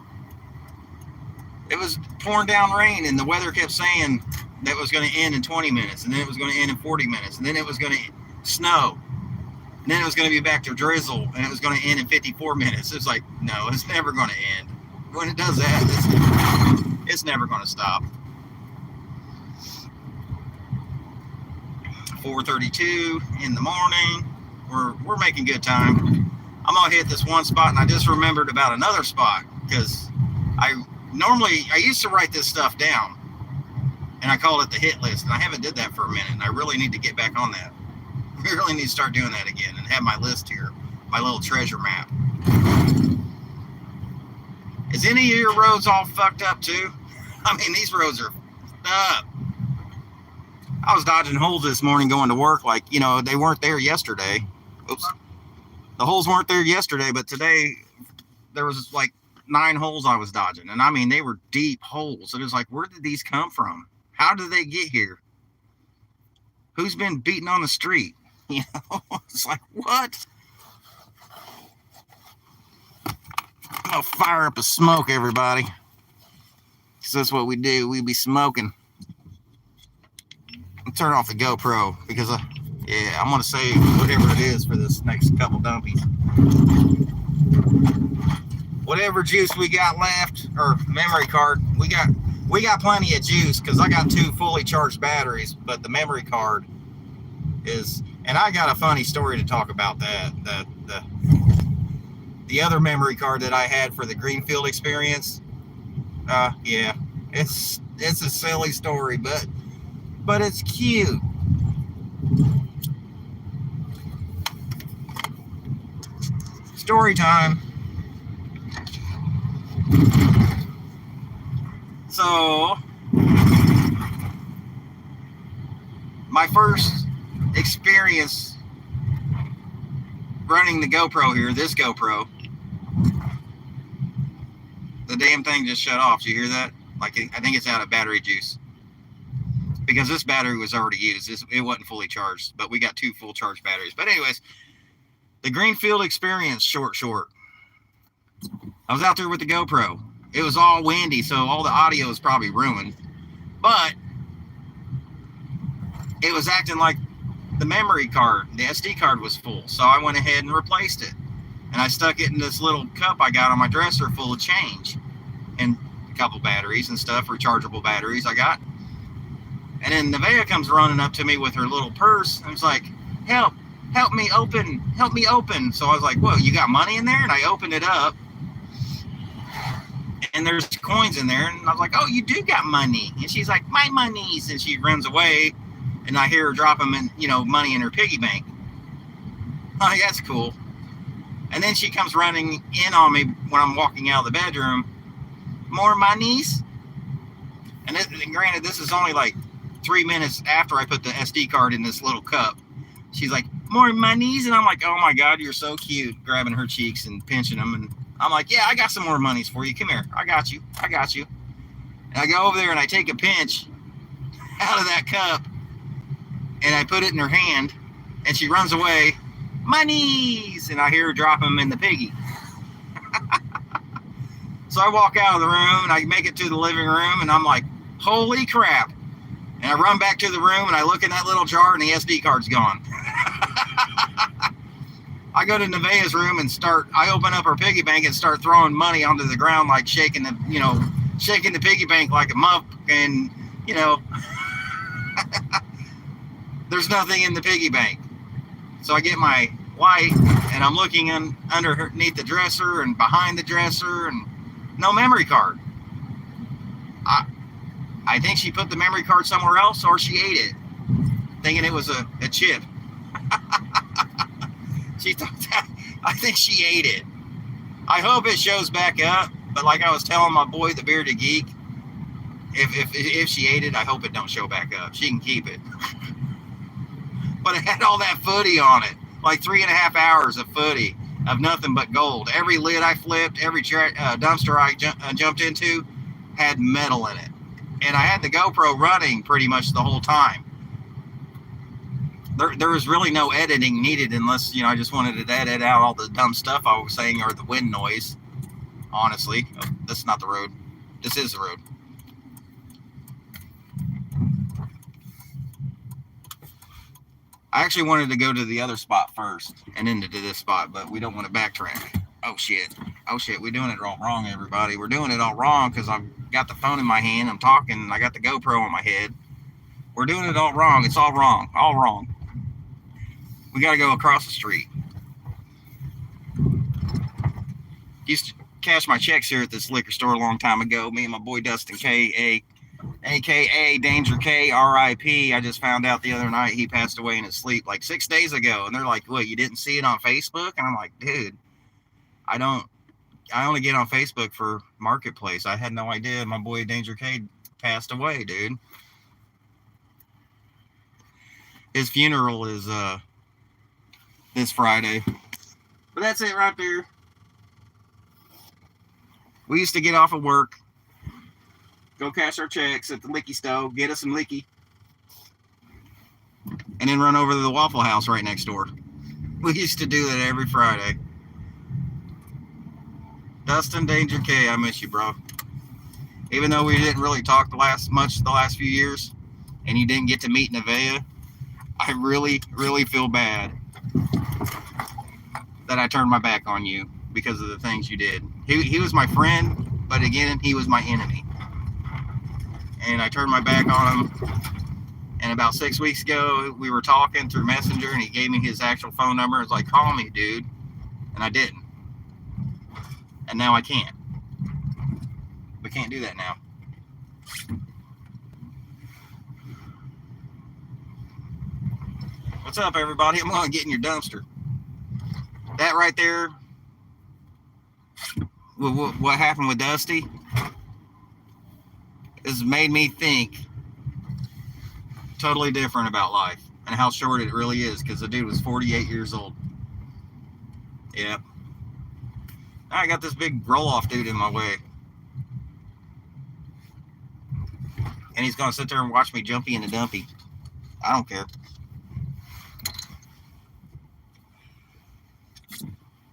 It was pouring down rain, and the weather kept saying that it was going to end in 20 minutes, and then it was going to end in 40 minutes, and then it was going to snow, and then it was going to be back to drizzle, and it was going to end in 54 minutes. It's like, no, it's never going to end. When it does that, it's never going to stop. 4:32 in the morning. We're making good time. I'm gonna hit this one spot, and I just remembered about another spot because I used to write this stuff down, and I called it the hit list, and I haven't did that for a minute, and I really need to get back on that. I really need to start doing that again and have my list here, my little treasure map. Is any of your roads all fucked up too? I mean, these roads are fucked up. I was dodging holes this morning going to work, like, they weren't there yesterday. Oops. The holes weren't there yesterday, but today there was like 9 holes I was dodging. And I mean, they were deep holes. It was like, where did these come from? How did they get here? Who's been beating on the street? It's like, what? I'm gonna fire up a smoke, everybody. Because that's what we do. We be smoking. I'll turn off the GoPro because I'm gonna save whatever it is for this next couple dumpies. Whatever juice we got left, or memory card, we got plenty of juice because I got 2 fully charged batteries, but the memory card is, and I got a funny story to talk about that. The other memory card that I had for the Greenfield experience, yeah, it's a silly story, but it's cute. Story time. So, my first experience running the GoPro here, this GoPro, the damn thing just shut off. Did you hear that? Like, I think it's out of battery juice. Because this battery was already used. It wasn't fully charged, but we got 2 full charged batteries. But anyways, the Greenfield experience, short. I was out there with the GoPro. It was all windy, so all the audio is probably ruined. But it was acting like the memory card, the SD card was full. So I went ahead and replaced it. And I stuck it in this little cup I got on my dresser full of change. And a couple batteries and stuff, rechargeable batteries I got. And then Nevaeh comes running up to me with her little purse. And was like, help me open. So I was like, whoa, you got money in there? And I opened it up. and there's coins in there. And I was like, oh, you do got money. And she's like, my monies. And she runs away, and I hear her drop them in, money in her piggy bank. Oh, yeah, that's cool. And then she comes running in on me when I'm walking out of the bedroom. More monies? And granted, this is only like 3 minutes after I put the SD card in this little cup. She's like, more monies? And I'm like, oh my God, you're so cute. Grabbing her cheeks and pinching them. And I'm like, yeah, I got some more monies for you. Come here. I got you. And I go over there and I take a pinch out of that cup and I put it in her hand, and she runs away. Monies! And I hear her drop them in the piggy. So I walk out of the room and I make it to the living room, and I'm like, holy crap. And I run back to the room and I look in that little jar and the SD card's gone. I go to Nevaeh's room and I open up her piggy bank and start throwing money onto the ground, like shaking the piggy bank like a muff. And, there's nothing in the piggy bank. So I get my wife and I'm looking underneath the dresser and behind the dresser, and no memory card. I think she put the memory card somewhere else, or she ate it, thinking it was a chip. She thought that. I think she ate it. I hope it shows back up, but like I was telling my boy, the Bearded Geek, if she ate it, I hope it don't show back up. She can keep it. But it had all that footy on it, like 3.5 hours of footy of nothing but gold. Every lid I flipped, every dumpster I jumped into had metal in it. And I had the GoPro running pretty much the whole time. There was really no editing needed unless, I just wanted to edit out all the dumb stuff I was saying or the wind noise. Honestly, this is not the road. This is the road. I actually wanted to go to the other spot first and then to this spot, but we don't want to backtrack. Oh shit, we're doing it all wrong, everybody. We're doing it all wrong because I've got the phone in my hand, I'm talking, and I got the GoPro on my head. We're doing it all wrong. It's all wrong. We got to go across the street. Used to cash my checks here at this liquor store a long time ago. Me and my boy Dustin K, aka Danger K, R.I.P. I just found out the other night he passed away in his sleep like 6 days ago. And they're like, what, you didn't see it on Facebook? And I'm like, dude, I only get on Facebook for Marketplace. I had no idea my boy Danger K passed away, dude. His funeral is this Friday. But that's it right there. We used to get off of work, go cash our checks at the licky stove, get us some licky, and then run over to the Waffle House right next door. We used to do that every Friday. Dustin, Danger K, I miss you, bro. Even though we didn't really talk the last few years, and you didn't get to meet Nevaeh, I really, really feel bad that I turned my back on you because of the things you did. He was my friend, but again, he was my enemy. And I turned my back on him. And about 6 weeks ago, we were talking through Messenger, and he gave me his actual phone number. It's like, call me, dude. And I didn't. And now I can't. We can't do that now. What's up, everybody? I'm going to get in your dumpster. That right there, what happened with Dusty, has made me think totally different about life and how short it really is, because the dude was 48 years old. Yeah. I got this big roll-off dude in my way. And he's going to sit there and watch me jumpy and a dumpy. I don't care.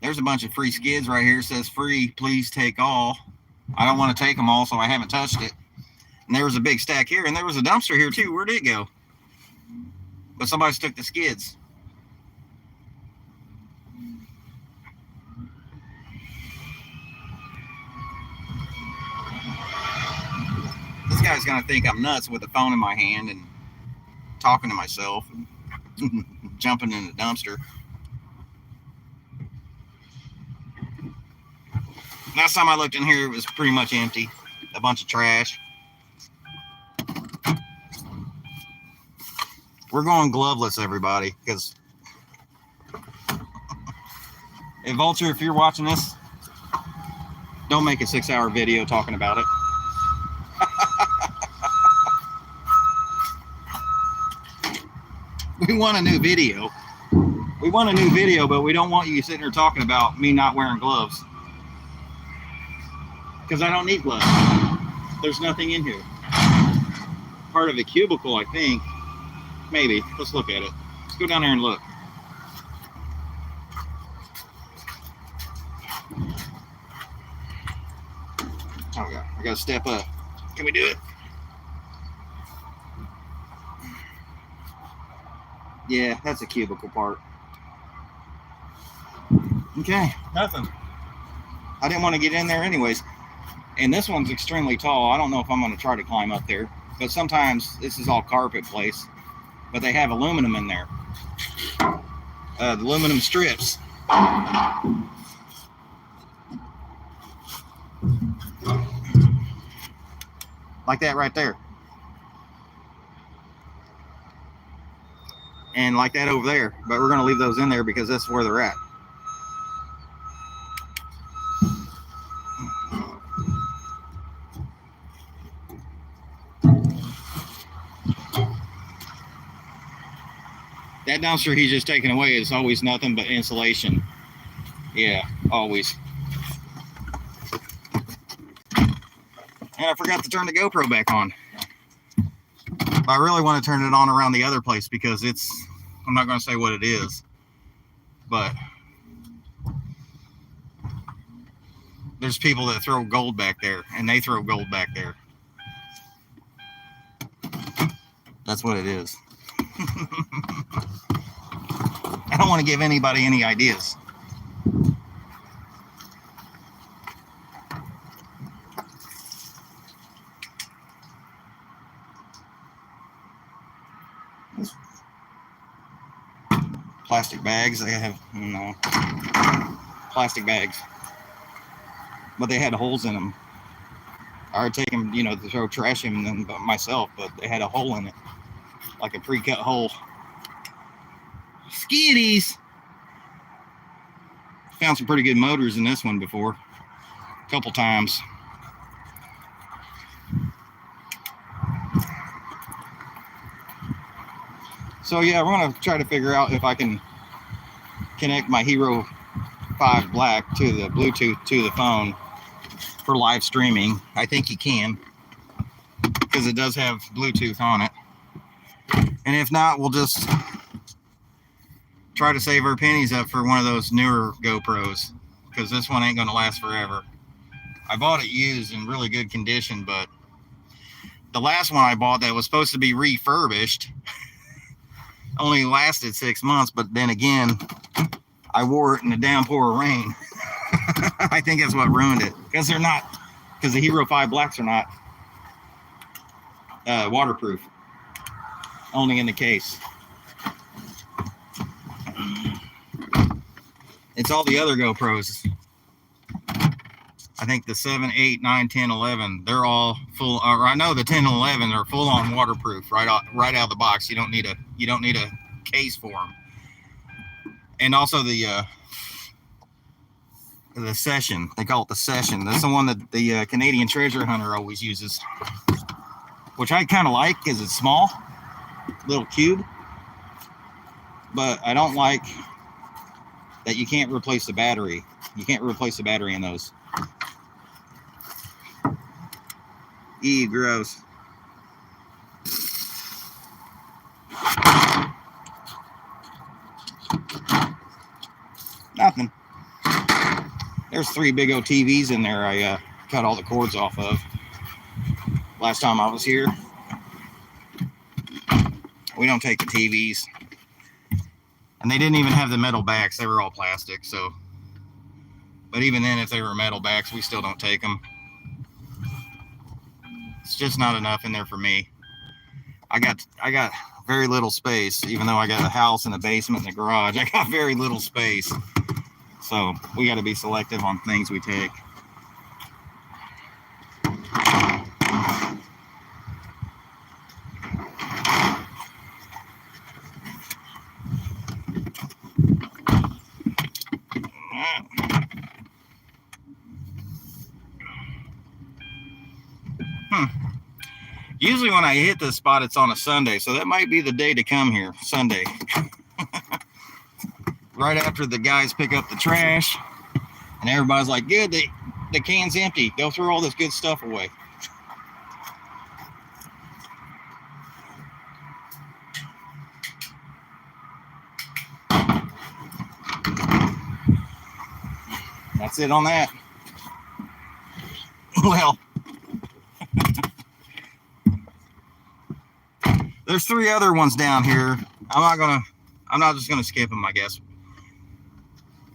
There's a bunch of free skids right here. It says free, please take all. I don't want to take them all, so I haven't touched it. And there was a big stack here, and there was a dumpster here too. Where did it go? But somebody took the skids. This guy's gonna think I'm nuts with the phone in my hand and talking to myself and jumping in the dumpster. Last time I looked in here, it was pretty much empty. A bunch of trash. We're going gloveless, everybody, because hey, Vulture, if you're watching this, don't make a 6-hour video talking about it. We want a new video. We want a new video, but we don't want you sitting here talking about me not wearing gloves. Because I don't need gloves. There's nothing in here. Part of a cubicle, I think. Maybe. Let's look at it. Let's go down there and look. Oh, God. I got to step up. Can we do it? Yeah, that's a cubicle part. Okay, nothing. I didn't want to get in there anyways. And this one's extremely tall. I don't know if I'm going to try to climb up there. But sometimes this is all carpet place. But they have aluminum in there. The aluminum strips. Like that right there. And like that over there. But we're going to leave those in there because that's where they're at. That dumpster he's just taking away is always nothing but insulation. Yeah, always. And I forgot to turn the GoPro back on. I really want to turn it on around the other place because it's, I'm not going to say what it is, but there's people that throw gold back there, and they throw gold back there. That's what it is. I don't want to give anybody any ideas. Plastic bags, they have, plastic bags. But they had holes in them. I would take them, to throw trash in them myself, but they had a hole in it. Like a pre-cut hole. Skitties! Found some pretty good motors in this one before. A couple times. So yeah, we're going to try to figure out if I can connect my Hero 5 Black to the Bluetooth to the phone for live streaming. I think you can, because it does have Bluetooth on it. And if not, we'll just try to save our pennies up for one of those newer GoPros, because this one ain't going to last forever. I bought it used in really good condition, but the last one I bought that was supposed to be refurbished only lasted 6 months, but then again, I wore it in the downpour of rain. I think that's what ruined it, because the Hero 5 Blacks are not waterproof, only in the case. It's all the other GoPros. I think the 7, 8, 9, 10, 11, they're all full. Or I know the 10 and 11 are full on waterproof right out of the box. You don't need a case for them. And also the Session. They call it the Session. That's the one that the Canadian treasure hunter always uses, which I kind of like because it's small, little cube. But I don't like that you can't replace the battery. You can't replace the battery in those. Ew, gross. Nothing. There's 3 big old TVs in there I cut all the cords off of last time I was here. We don't take the TVs. And they didn't even have the metal backs. They were all plastic, so. But even then, if they were metal backs, we still don't take them. It's just not enough in there for me. I got very little space, even though I got a house and a basement and a garage. I got very little space. So we got to be selective on things we take. Usually when I hit this spot, it's on a Sunday, so that might be the day to come here, Sunday. Right after the guys pick up the trash, and everybody's like, good, the can's empty. Go throw all this good stuff away. That's it on that. Well, there's 3 other ones down here. I'm not just gonna skip them, I guess,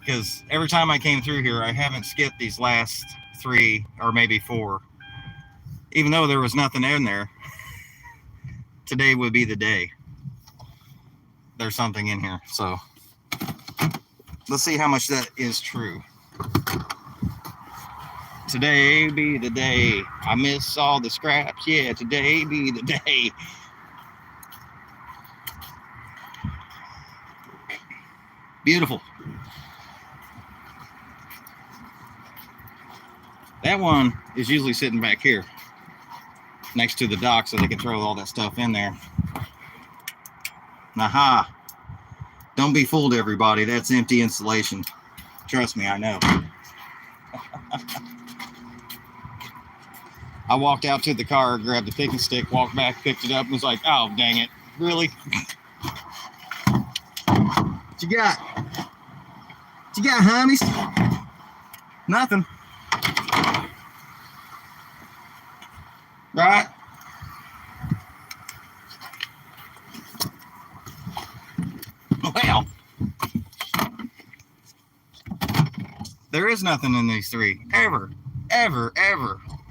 because every time I came through here, I haven't skipped these last 3 or maybe 4, even though there was nothing in there. Today would be the day. There's something in here, so let's see how much that is true. Today be the day. I miss all the scraps. Yeah, today be the day. Beautiful. That one is usually sitting back here next to the dock so they can throw all that stuff in there. Aha. Don't be fooled, everybody. That's empty insulation. Trust me, I know. I walked out to the car, grabbed the picking stick, walked back, picked it up, and was like, oh, dang it. Really? What you got? What you got, homies? Nothing. Right? Well, there is nothing in these 3. Ever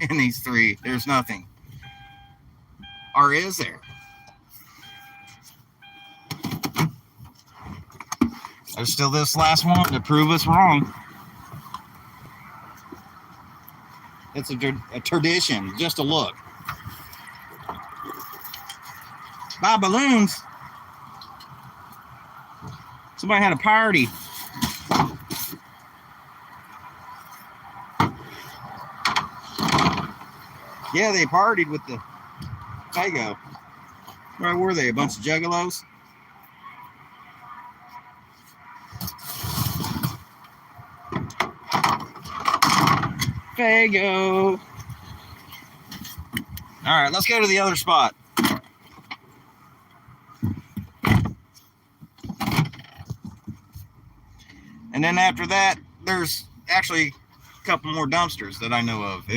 in these 3, there's nothing. Or is there? There's still this last one to prove us wrong. It's a tradition, just a look. Buy balloons. Somebody had a party. Yeah, they partied with the Faygo. Where were they? A bunch of juggalos? Faygo. All right, let's go to the other spot. And then after that, there's actually a couple more dumpsters that I know of.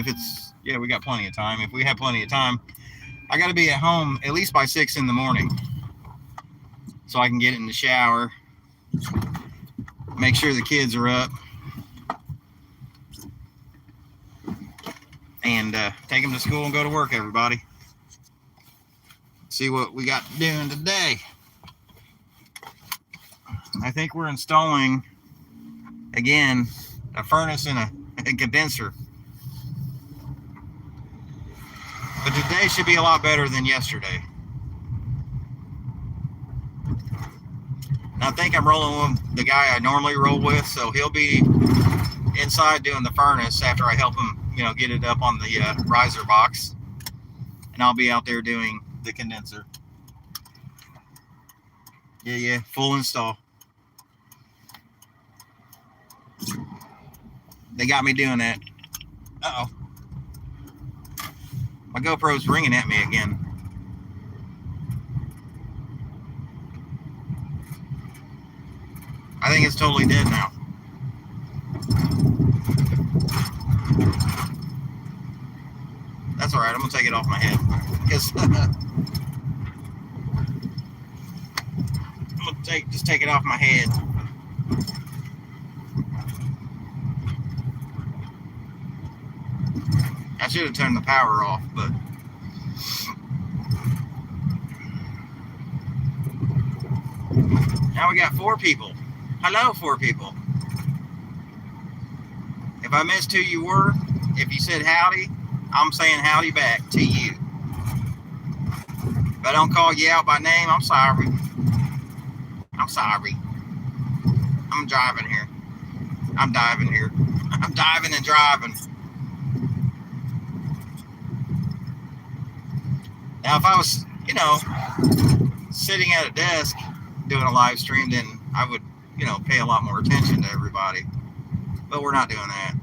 Yeah, we got plenty of time. If we have plenty of time, I got to be at home at least by 6 in the morning so I can get in the shower, make sure the kids are up, and take them to school and go to work, everybody. See what we got doing today. I think we're installing, again, a furnace and a condenser. But today should be a lot better than yesterday. And I think I'm rolling with the guy I normally roll with, so he'll be inside doing the furnace after I help him, get it up on the riser box. And I'll be out there doing the condenser. Yeah, full install. They got me doing that. Uh-oh. My GoPro's ringing at me again. I think it's totally dead now. That's all right. I'm gonna take it off my head. I'm gonna just take it off my head. I should have turned the power off, but now we got 4 people. Hello, 4 people. If I missed who you were, if you said howdy, I'm saying howdy back to you. If I don't call you out by name, I'm sorry. I'm sorry. I'm driving here. I'm diving here. I'm diving and driving. Now, if I was, sitting at a desk doing a live stream, then I would, pay a lot more attention to everybody. But we're not doing that.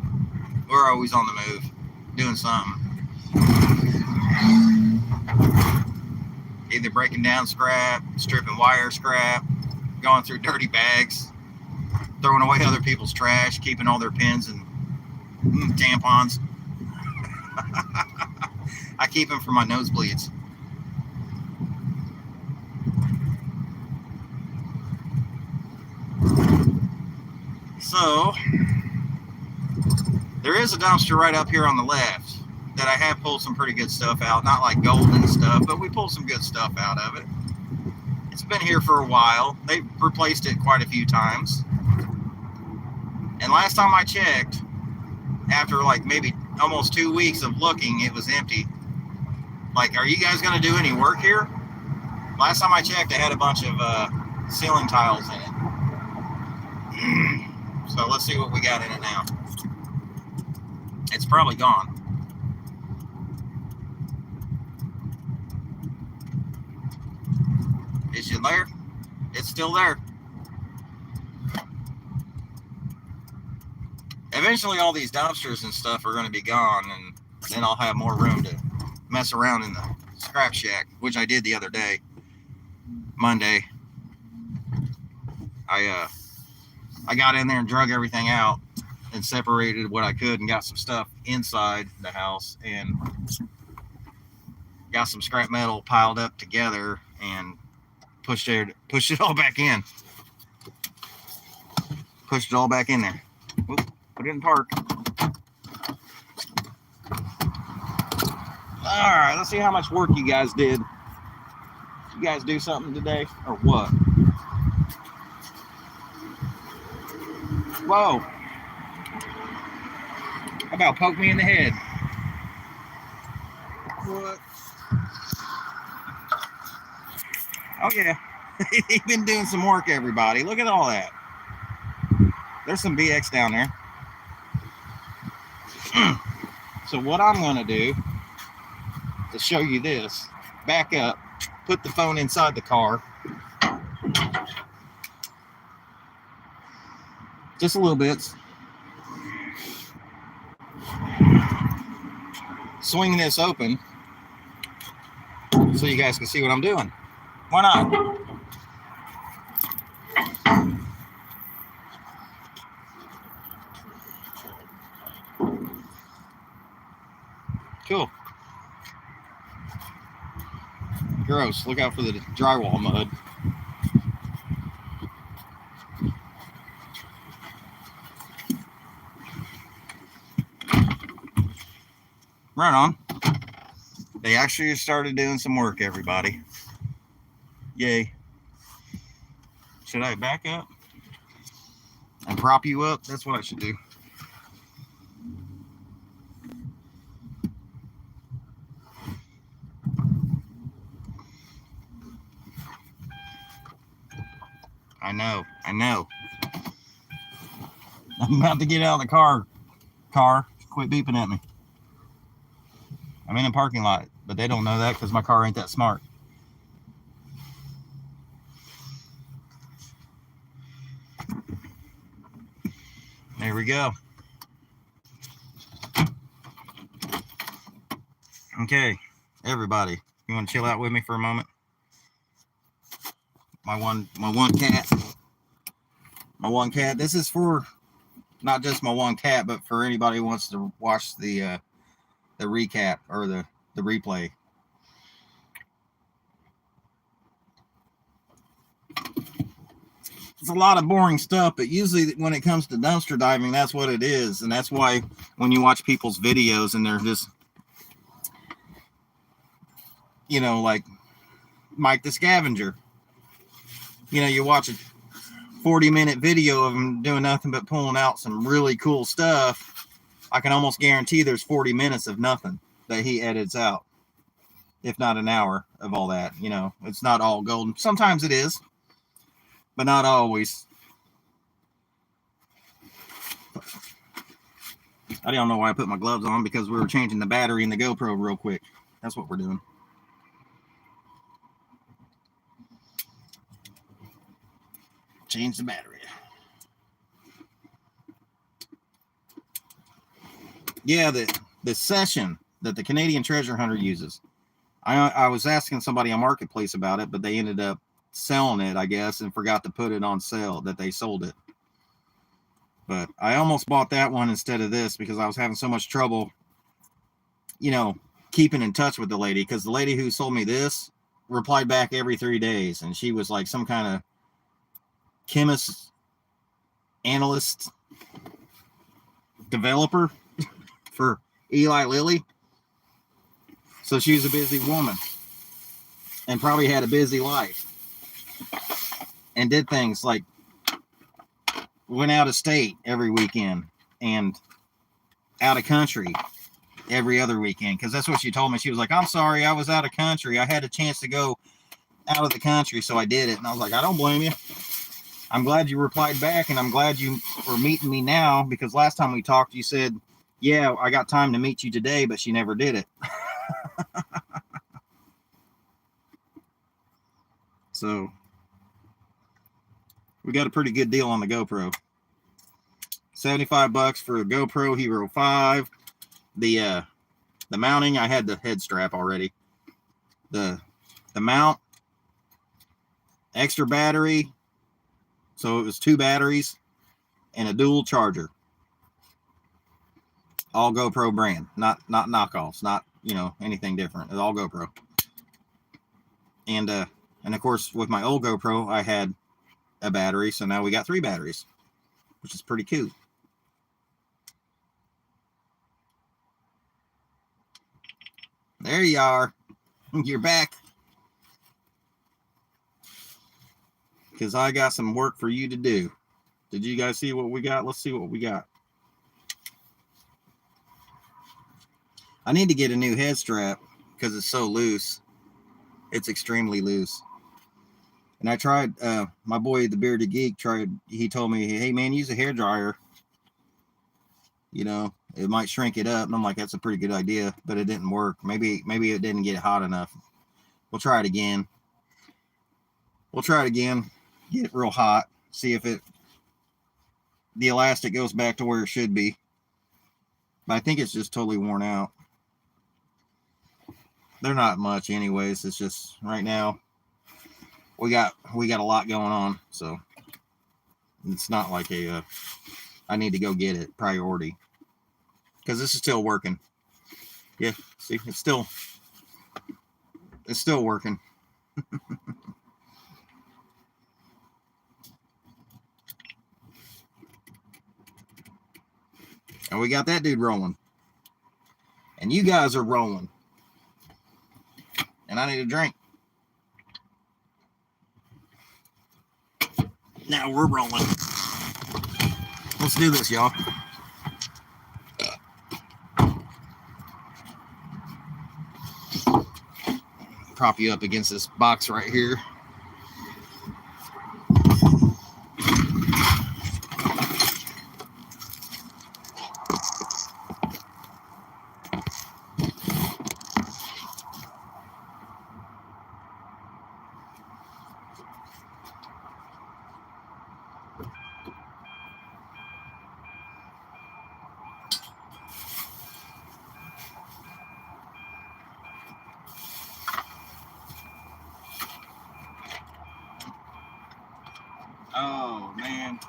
We're always on the move, doing something. Either breaking down scrap, stripping wire scrap, going through dirty bags, throwing away other people's trash, keeping all their pins and tampons. I keep them for my nosebleeds. So, there is a dumpster right up here on the left that I have pulled some pretty good stuff out. Not like gold and stuff, but we pulled some good stuff out of it. It's been here for a while. They've replaced it quite a few times. And last time I checked, after like maybe almost 2 weeks of looking, it was empty. Like, are you guys going to do any work here? Last time I checked, it had a bunch of ceiling tiles in it. So let's see what we got in it now. It's probably gone. Is it there? It's still there. Eventually all these dumpsters and stuff are going to be gone, and then I'll have more room to mess around in the scrap shack, which I did the other day, Monday. I got in there and drug everything out and separated what I could and got some stuff inside the house and got some scrap metal piled up together and pushed it all back in. Pushed it all back in there. Oop, put it in park. All right, let's see how much work you guys did. You guys do something today or what? Whoa. How about poke me in the head? What? Oh, yeah. He's been doing some work, everybody. Look at all that. There's some BX down there. So what I'm going to do to show you this, back up, put the phone inside the car. Just a little bit. Swing this open so you guys can see what I'm doing. Why not? Cool. Gross. Look out for the drywall mud. Right on. They actually started doing some work, everybody. Yay. Should I back up and prop you up? That's what I should do. I know. I'm about to get out of the car. Quit beeping at me. I'm in a parking lot, but they don't know that because my car ain't that smart. There we go. Okay, everybody, you want to chill out with me for a moment? My one cat. This is for not just my one cat, but for anybody who wants to watch the recap or the replay. It's a lot of boring stuff, but usually when it comes to dumpster diving, that's what it is. And that's why when you watch people's videos and they're just, like Mike the Scavenger, you watch a 40-minute video of him doing nothing but pulling out some really cool stuff. I can almost guarantee there's 40 minutes of nothing that he edits out, if not an hour of all that. It's not all golden. Sometimes it is, but not always. I don't know why I put my gloves on, because we were changing the battery in the GoPro real quick. That's what we're doing. Change the battery. Yeah, the session that the Canadian treasure hunter uses. I was asking somebody on Marketplace about it, but they ended up selling it, I guess, and forgot to put it on sale, that they sold it. But I almost bought that one instead of this because I was having so much trouble, keeping in touch with the lady, because the lady who sold me this replied back every 3 days, and she was like some kind of chemist, analyst, developer for Eli Lilly. So she was a busy woman and probably had a busy life and did things like went out of state every weekend and out of country every other weekend, because that's what she told me. She was like, I'm sorry, I was out of country. I had a chance to go out of the country, so I did it. And I was like, I don't blame you. I'm glad you replied back, and I'm glad you are meeting me now, because last time we talked, you said, yeah, I got time to meet you today, but she never did it. So we got a pretty good deal on the GoPro. $75 for a GoPro Hero 5. The mounting, I had the head strap already. The mount, extra battery, so it was 2 batteries and a dual charger. All GoPro brand, not knockoffs, not anything different. It's all GoPro. And of course, with my old GoPro, I had a battery, so now we got 3 batteries, which is pretty cool. There you are. You're back. Because I got some work for you to do. Did you guys see what we got? Let's see what we got. I need to get a new head strap because it's so loose. It's extremely loose. And I tried, my boy, the Bearded Geek, he told me, hey man, use a hairdryer. It might shrink it up. And I'm like, that's a pretty good idea, but it didn't work. Maybe it didn't get hot enough. We'll try it again. Get it real hot. See if the elastic goes back to where it should be. But I think it's just totally worn out. They're not much anyways. It's just right now we got a lot going on, so it's not like I need to go get it priority, because this is still working. Yeah, see, it's still working. And we got that dude rolling, and you guys are rolling, and I need a drink. Now we're rolling. Let's do this, y'all. Prop you up against this box right here. Oh, man.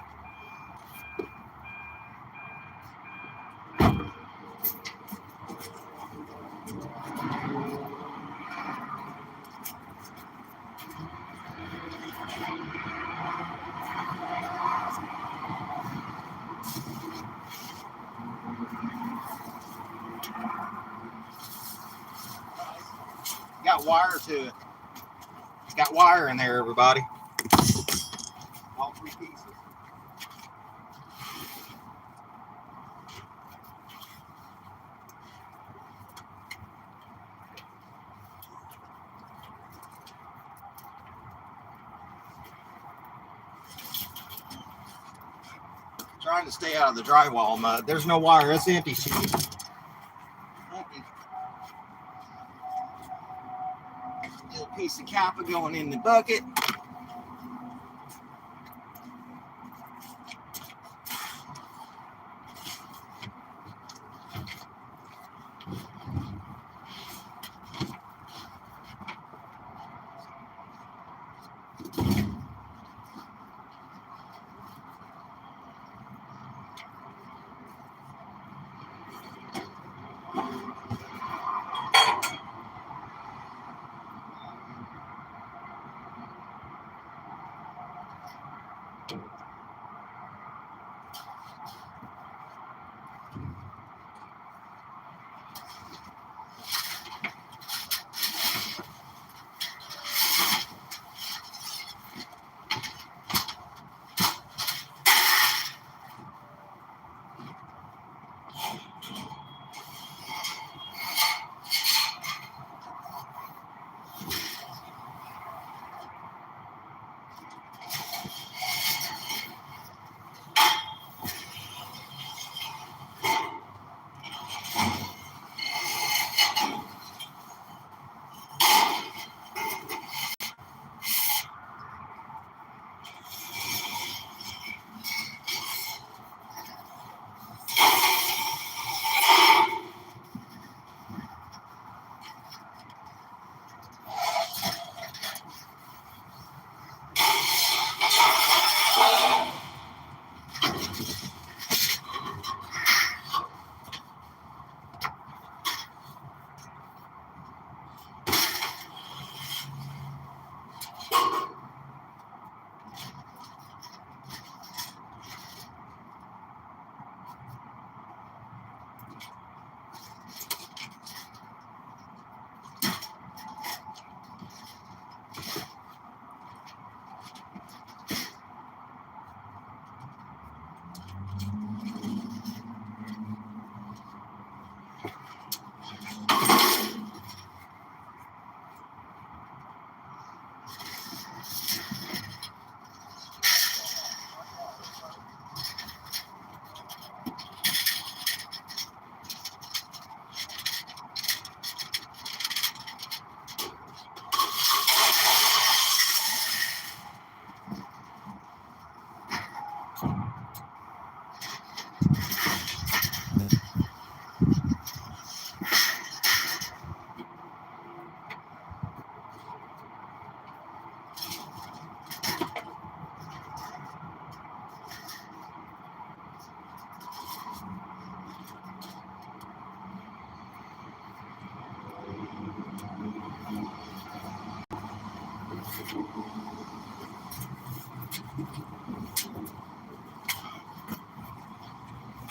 Got wire to it. It's got wire in there, everybody. All 3 pieces. Trying to stay out of the drywall mud. There's no wire. It's empty. Empty. Little piece of copper going in the bucket.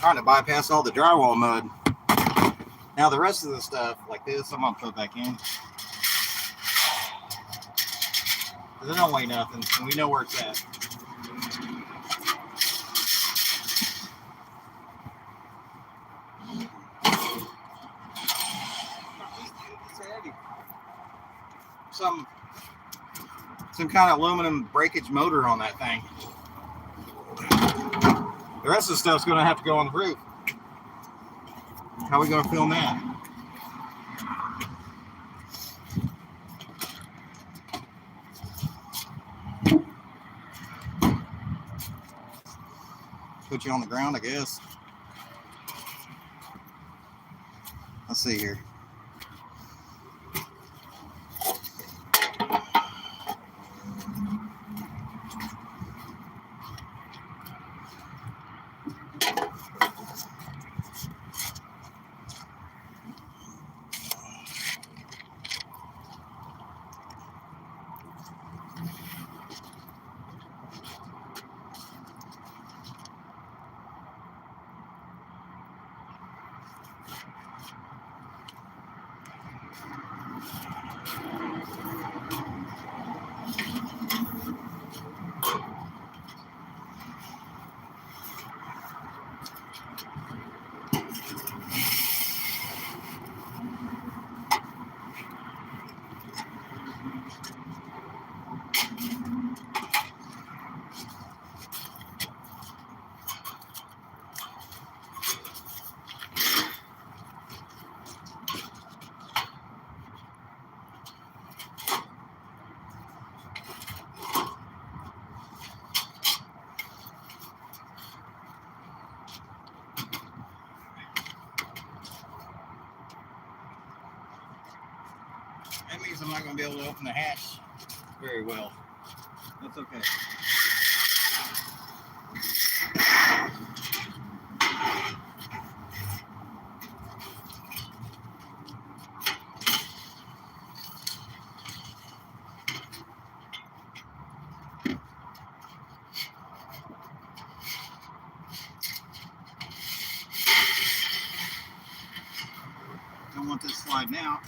trying to bypass all the drywall mud. Now the rest of the stuff, like this, I'm gonna put back in. They don't weigh nothing, and we know where it's at. Some kind of aluminum breakage motor on that thing. The rest of the stuff's going to have to go on the roof. How are we going to film that? Put you on the ground, I guess. Let's see here. That means I'm not going to be able to open the hatch very well. That's okay. Don't want this sliding out.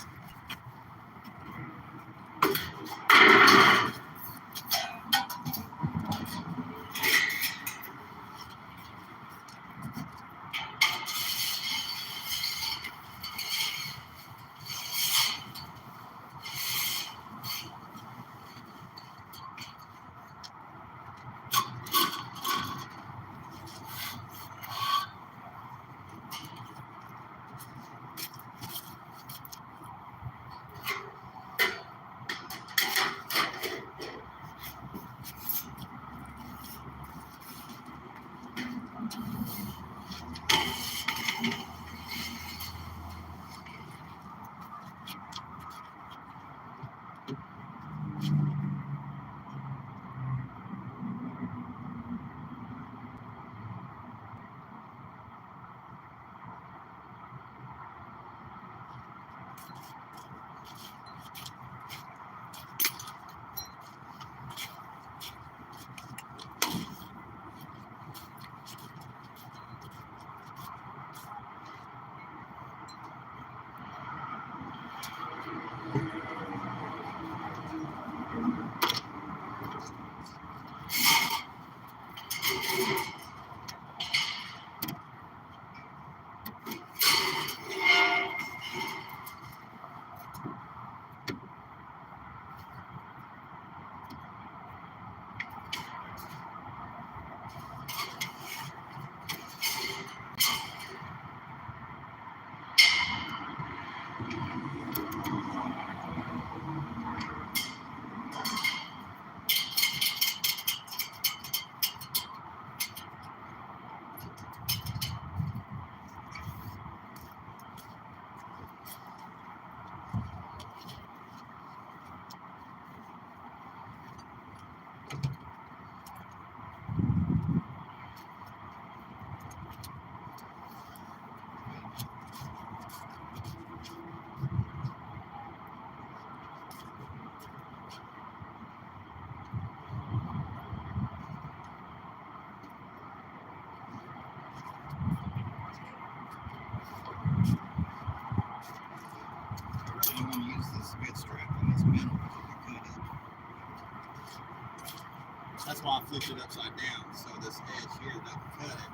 flipped it upside down, so this edge here doesn't cut it.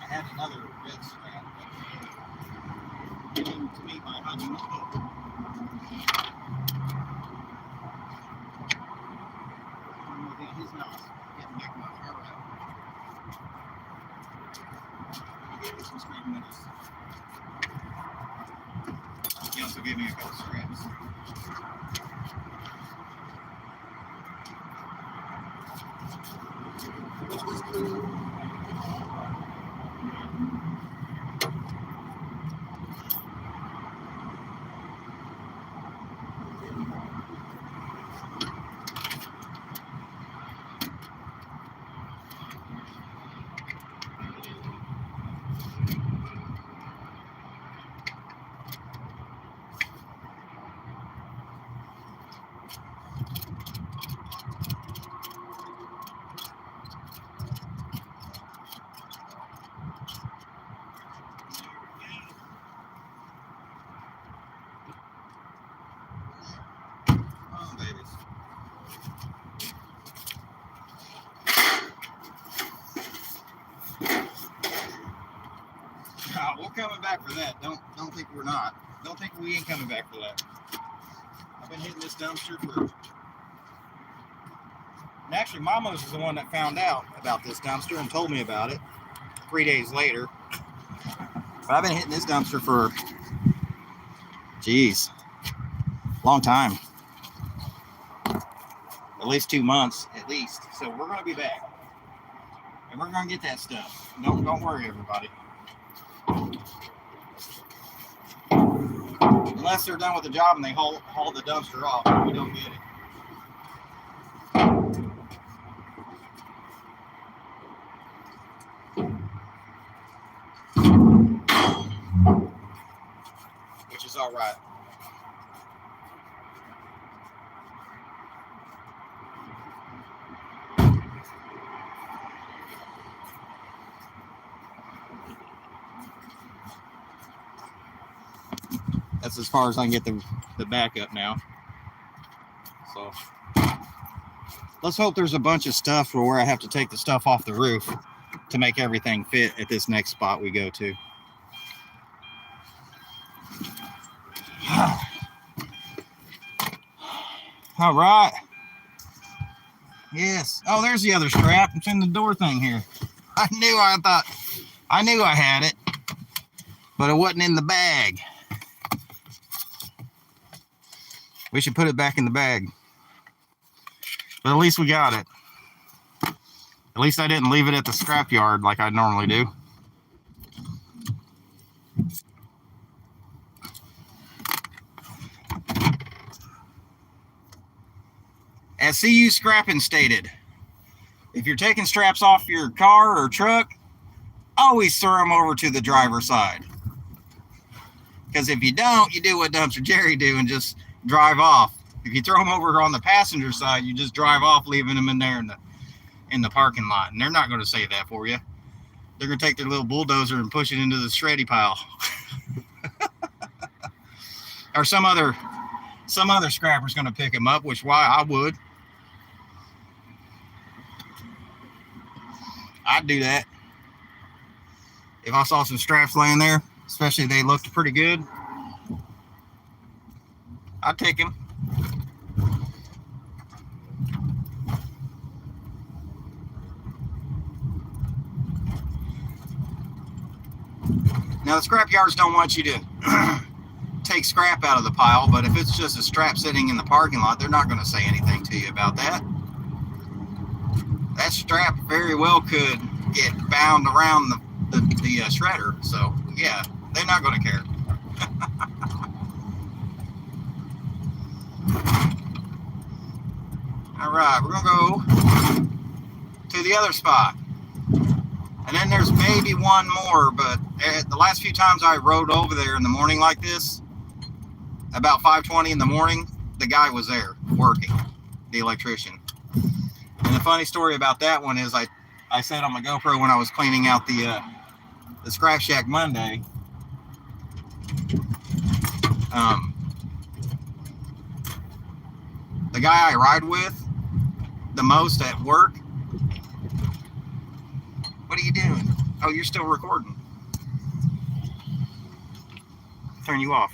I had another red strap given to me by Hachimoto. His nose getting back my car out. He gave me some scrap metals. He also gave me a couple scraps. We're coming back for that. Don't think we're not. Don't think we ain't coming back for that. I've been hitting this dumpster for. And actually, Mamos is the one that found out about this dumpster and told me about it 3 days later. But I've been hitting this dumpster for, geez, long time. At least 2 months, at least. So we're gonna be back, and we're gonna get that stuff. Don't worry, everybody. Unless they're done with the job and they haul the dumpster off, we don't get it. Which is all right. That's as far as I can get the back up now. So let's hope there's a bunch of stuff for where I have to take the stuff off the roof to make everything fit at this next spot we go to. All right. Yes. Oh, there's the other strap. It's in the door thing here. I knew I had it, but it wasn't in the bag. We should put it back in the bag. But at least we got it. At least I didn't leave it at the scrap yard like I normally do. As CU Scrapping stated, if you're taking straps off your car or truck, always throw them over to the driver's side. Because if you don't, you do what Dumpster Jerry do and just drive off. If you throw them over on the passenger side, you just drive off, leaving them in there in the parking lot. And they're not going to say that for you. They're going to take their little bulldozer and push it into the shreddy pile. Or some other scrapper's going to pick them up, which why I would. I'd do that. If I saw some straps laying there, especially if they looked pretty good, I'd take them. Now, the scrap yards don't want you to take scrap out of the pile, but if it's just a strap sitting in the parking lot, they're not going to say anything to you about that. That strap very well could get bound around the shredder, so yeah, they're not going to care. All right, we're going to go to the other spot. And then there's maybe one more, but the last few times I rode over there in the morning like this, about 5:20 in the morning, the guy was there working, the electrician. And the funny story about that one is I said on my GoPro when I was cleaning out the Scrap Shack Monday, the guy I ride with, the most at work. What are you doing? Oh, you're still recording. Turn you off.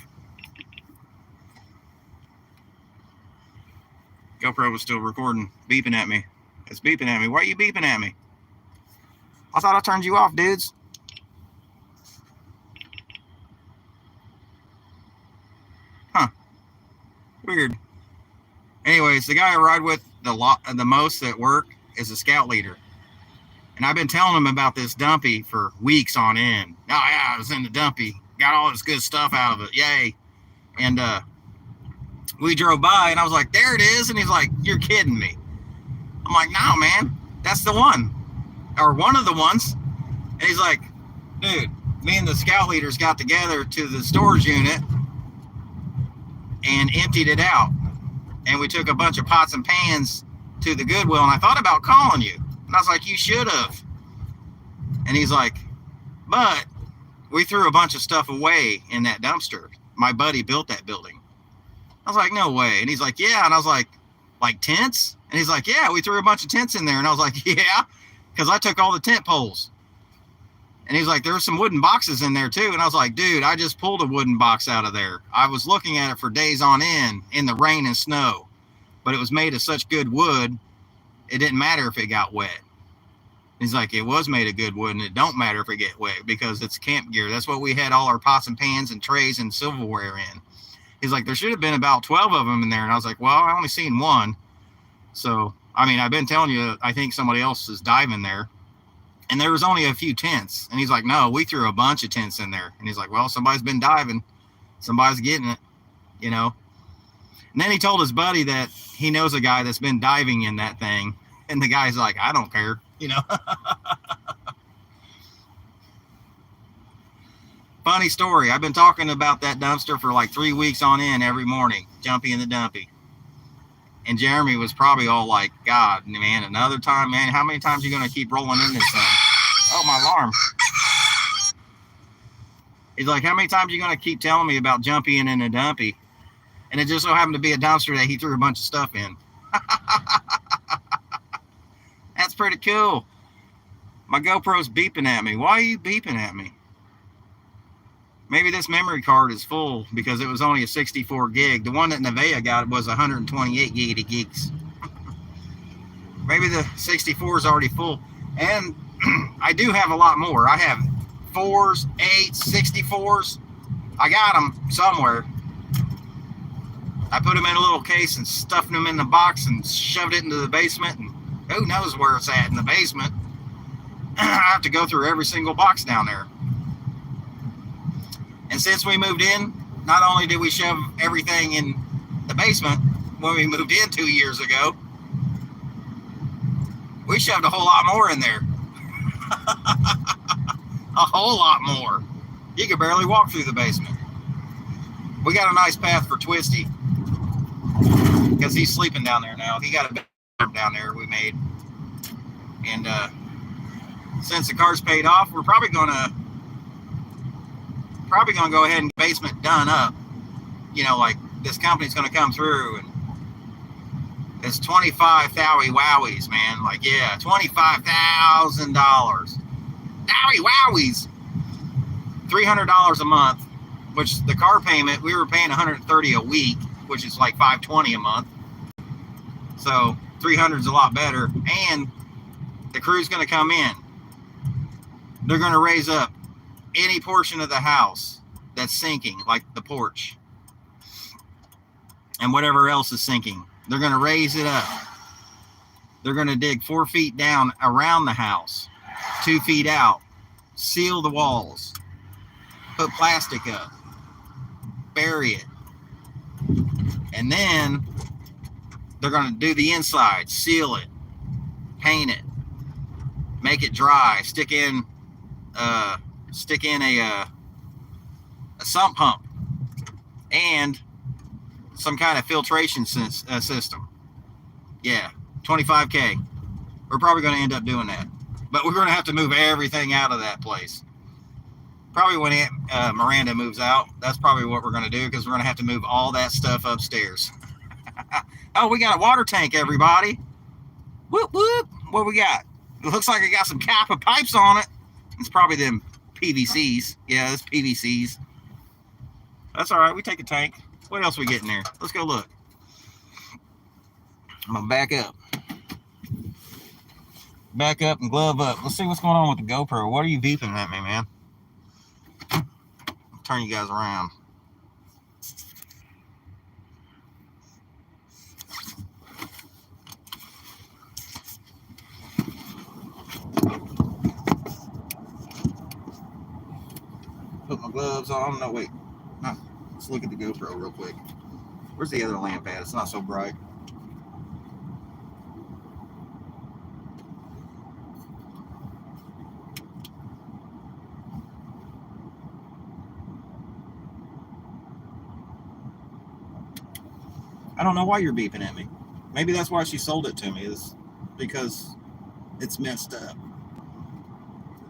GoPro was still recording, beeping at me. It's beeping at me. Why are you beeping at me? I thought I turned you off, dudes. Huh. Weird. Anyways, the guy I ride with the most at work is a scout leader. And I've been telling him about this dumpy for weeks on end. Oh, yeah, I was in the dumpy. Got all this good stuff out of it. Yay. And we drove by, and I was like, there it is. And he's like, you're kidding me. I'm like, no, man. That's the one. Or one of the ones. And he's like, dude, me and the scout leaders got together to the storage unit and emptied it out. And we took a bunch of pots and pans to the Goodwill, and I thought about calling you. And I was like, you should have. And he's like, but we threw a bunch of stuff away in that dumpster. My buddy built that building. I was like, no way. And he's like, yeah. And I was like tents? And he's like, yeah, we threw a bunch of tents in there. And I was like, yeah, because I took all the tent poles. And he's like, there were some wooden boxes in there too. And I was like, dude, I just pulled a wooden box out of there. I was looking at it for days on end in the rain and snow, but it was made of such good wood, it didn't matter if it got wet. He's like, it was made of good wood, and it don't matter if it get wet because it's camp gear. That's what we had all our pots and pans and trays and silverware in. He's like, there should have been about 12 of them in there. And I was like, well, I only seen one. So, I mean, I've been telling you, I think somebody else is diving there. And there was only a few tents. And he's like, no, we threw a bunch of tents in there. And he's like, well, somebody's been diving. Somebody's getting it, you know. And then he told his buddy that he knows a guy that's been diving in that thing. And the guy's like, I don't care, you know. Funny story. I've been talking about that dumpster for like 3 weeks on end every morning. Jumpy in the dumpy. And Jeremy was probably all like, God, man, another time, man, how many times are you going to keep rolling in this thing? Oh, my alarm. He's like, how many times are you going to keep telling me about jumping in a dumpy? And it just so happened to be a dumpster that he threw a bunch of stuff in. That's pretty cool. My GoPro's beeping at me. Why are you beeping at me? Maybe this memory card is full because it was only a 64 gig. The one that Nevaeh got was 128 gigs. Maybe the 64 is already full. And I do have a lot more. I have 4s, 8s, 64s. I got them somewhere. I put them in a little case and stuffed them in the box and shoved it into the basement. And who knows where it's at in the basement. I have to go through every single box down there. And since we moved in, not only did we shove everything in the basement when we moved in 2 years ago, we shoved a whole lot more in there. A whole lot more. You could barely walk through the basement. We got a nice path for Twisty because he's sleeping down there now. He got a bedroom down there we made. And since the car's paid off, we're probably going to go ahead and get the basement done up. You know, like this company's going to come through and it's 25 Thowie Wowies, man. Like, yeah, $25,000. Thowie Wowies. $300 a month, which the car payment, we were paying $130 a week, which is like $520 a month. So 300 is a lot better. And the crew's going to come in. They're going to raise up any portion of the house that's sinking, like the porch and whatever else is sinking. They're going to raise it up. They're going to dig 4 feet down around the house, 2 feet out, seal the walls, put plastic up, bury it, and then they're going to do the inside, seal it, paint it, make it dry, stick in a sump pump and some kind of filtration system. Yeah, $25K. We're probably going to end up doing that, but we're going to have to move everything out of that place. Probably when Aunt Miranda moves out, that's probably what we're going to do, because we're going to have to move all that stuff upstairs. Oh, we got a water tank, everybody. Whoop, whoop. What we got? It looks like I got some Kappa pipes on it. It's probably them PVCs. Yeah, it's PVCs. That's all right. We take a tank. What else we getting there? Let's go look. I'm going to back up. Back up and glove up. Let's see what's going on with the GoPro. What are you beeping at me, man? I'll turn you guys around. Put my gloves on. No, wait. No. Let's look at the GoPro real quick. Where's the other lamp at? It's not so bright. I don't know why you're beeping at me. Maybe that's why she sold it to me, is because it's messed up.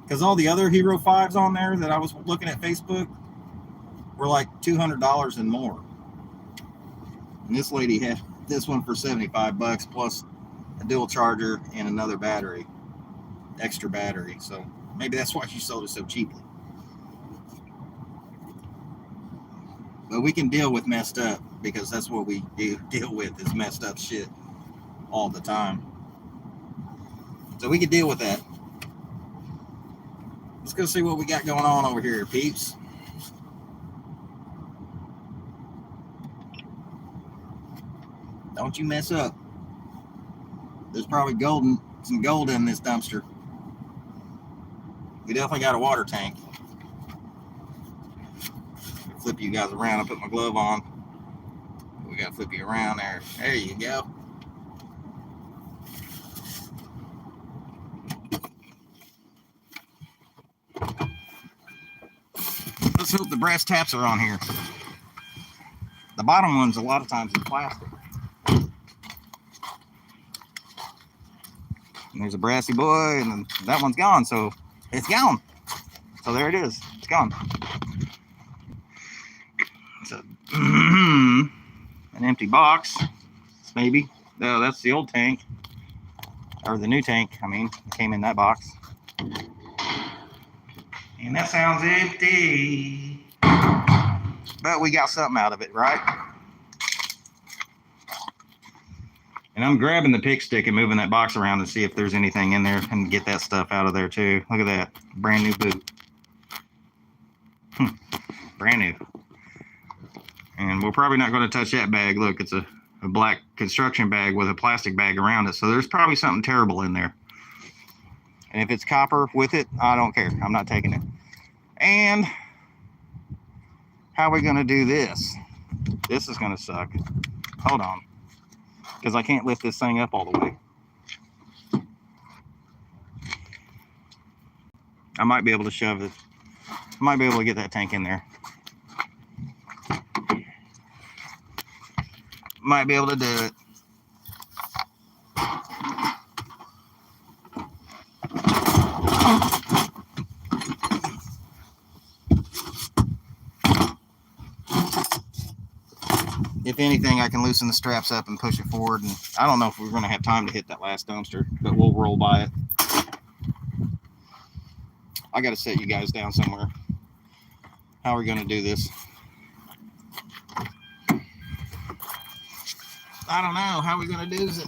Because all the other Hero 5s on there that I was looking at Facebook were like $200 and more. And this lady had this one for $75 plus a dual charger and another battery, extra battery. So maybe that's why she sold it so cheaply. But we can deal with messed up, because that's what we deal with, is messed up shit all the time. So we can deal with that. Let's go see what we got going on over here, peeps. Don't you mess up. There's probably some gold in this dumpster. We definitely got a water tank. Flip you guys around. I'll put my glove on. We got to flip you around there. There you go. Let's hope the brass taps are on here. The bottom ones, a lot of times, are plastic. And there's a brassy boy, and then that one's gone, so it's gone. So there it is. It's gone. It's an empty box, maybe. No, that's the old tank. Or the new tank, I mean. It came in that box. And that sounds empty. But we got something out of it, right? And I'm grabbing the pick stick and moving that box around to see if there's anything in there and get that stuff out of there too. Look at that. Brand new boot. Brand new. And we're probably not going to touch that bag. Look, it's a black construction bag with a plastic bag around it. So there's probably something terrible in there. And if it's copper with it, I don't care. I'm not taking it. And how are we going to do this? This is going to suck. Hold on. Because I can't lift this thing up all the way. I might be able to shove it. I might be able to get that tank in there. Might be able to do it. If anything, I can loosen the straps up and push it forward. And I don't know if we're going to have time to hit that last dumpster, but we'll roll by it. I got to set you guys down somewhere. How are we going to do this? I don't know. How are we going to do it?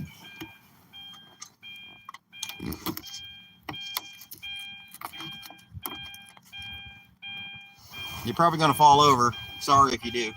You're probably going to fall over. Sorry if you do.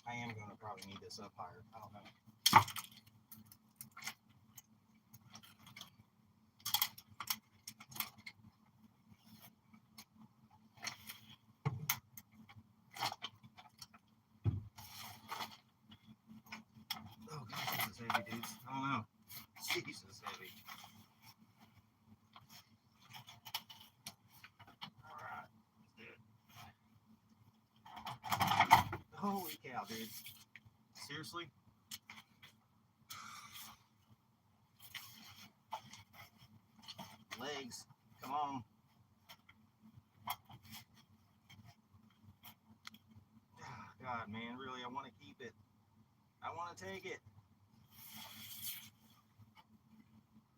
I am going to probably need this up higher. I don't know. heavy, dudes. I don't know. Jesus, heavy. Alright. Holy cow, dude. Seriously? Legs. Come on. God, man, really, I want to keep it. I want to take it.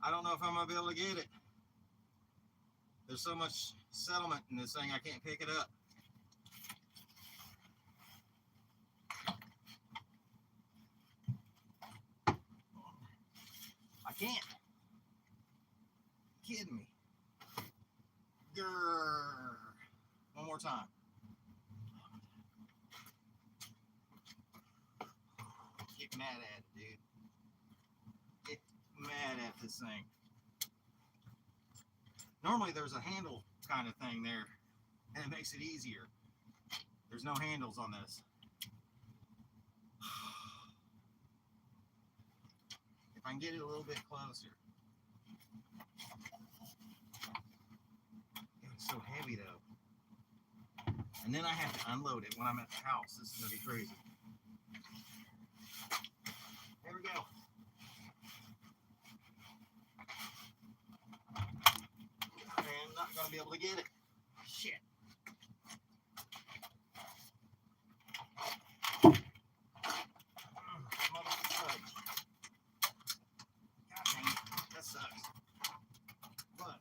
I don't know if I'm going to be able to get it. There's so much settlement in this thing, I can't pick it up. I can't. You're kidding me. Grrr. One more time. Get mad at it, dude. Get mad at this thing. Normally there's a handle kind of thing there, and it makes it easier. There's no handles on this. If I can get it a little bit closer. It's so heavy though. And then I have to unload it when I'm at the house. This is going to be crazy. There we go. I'm not going to be able to get it. Shit. God dang it. That sucks. But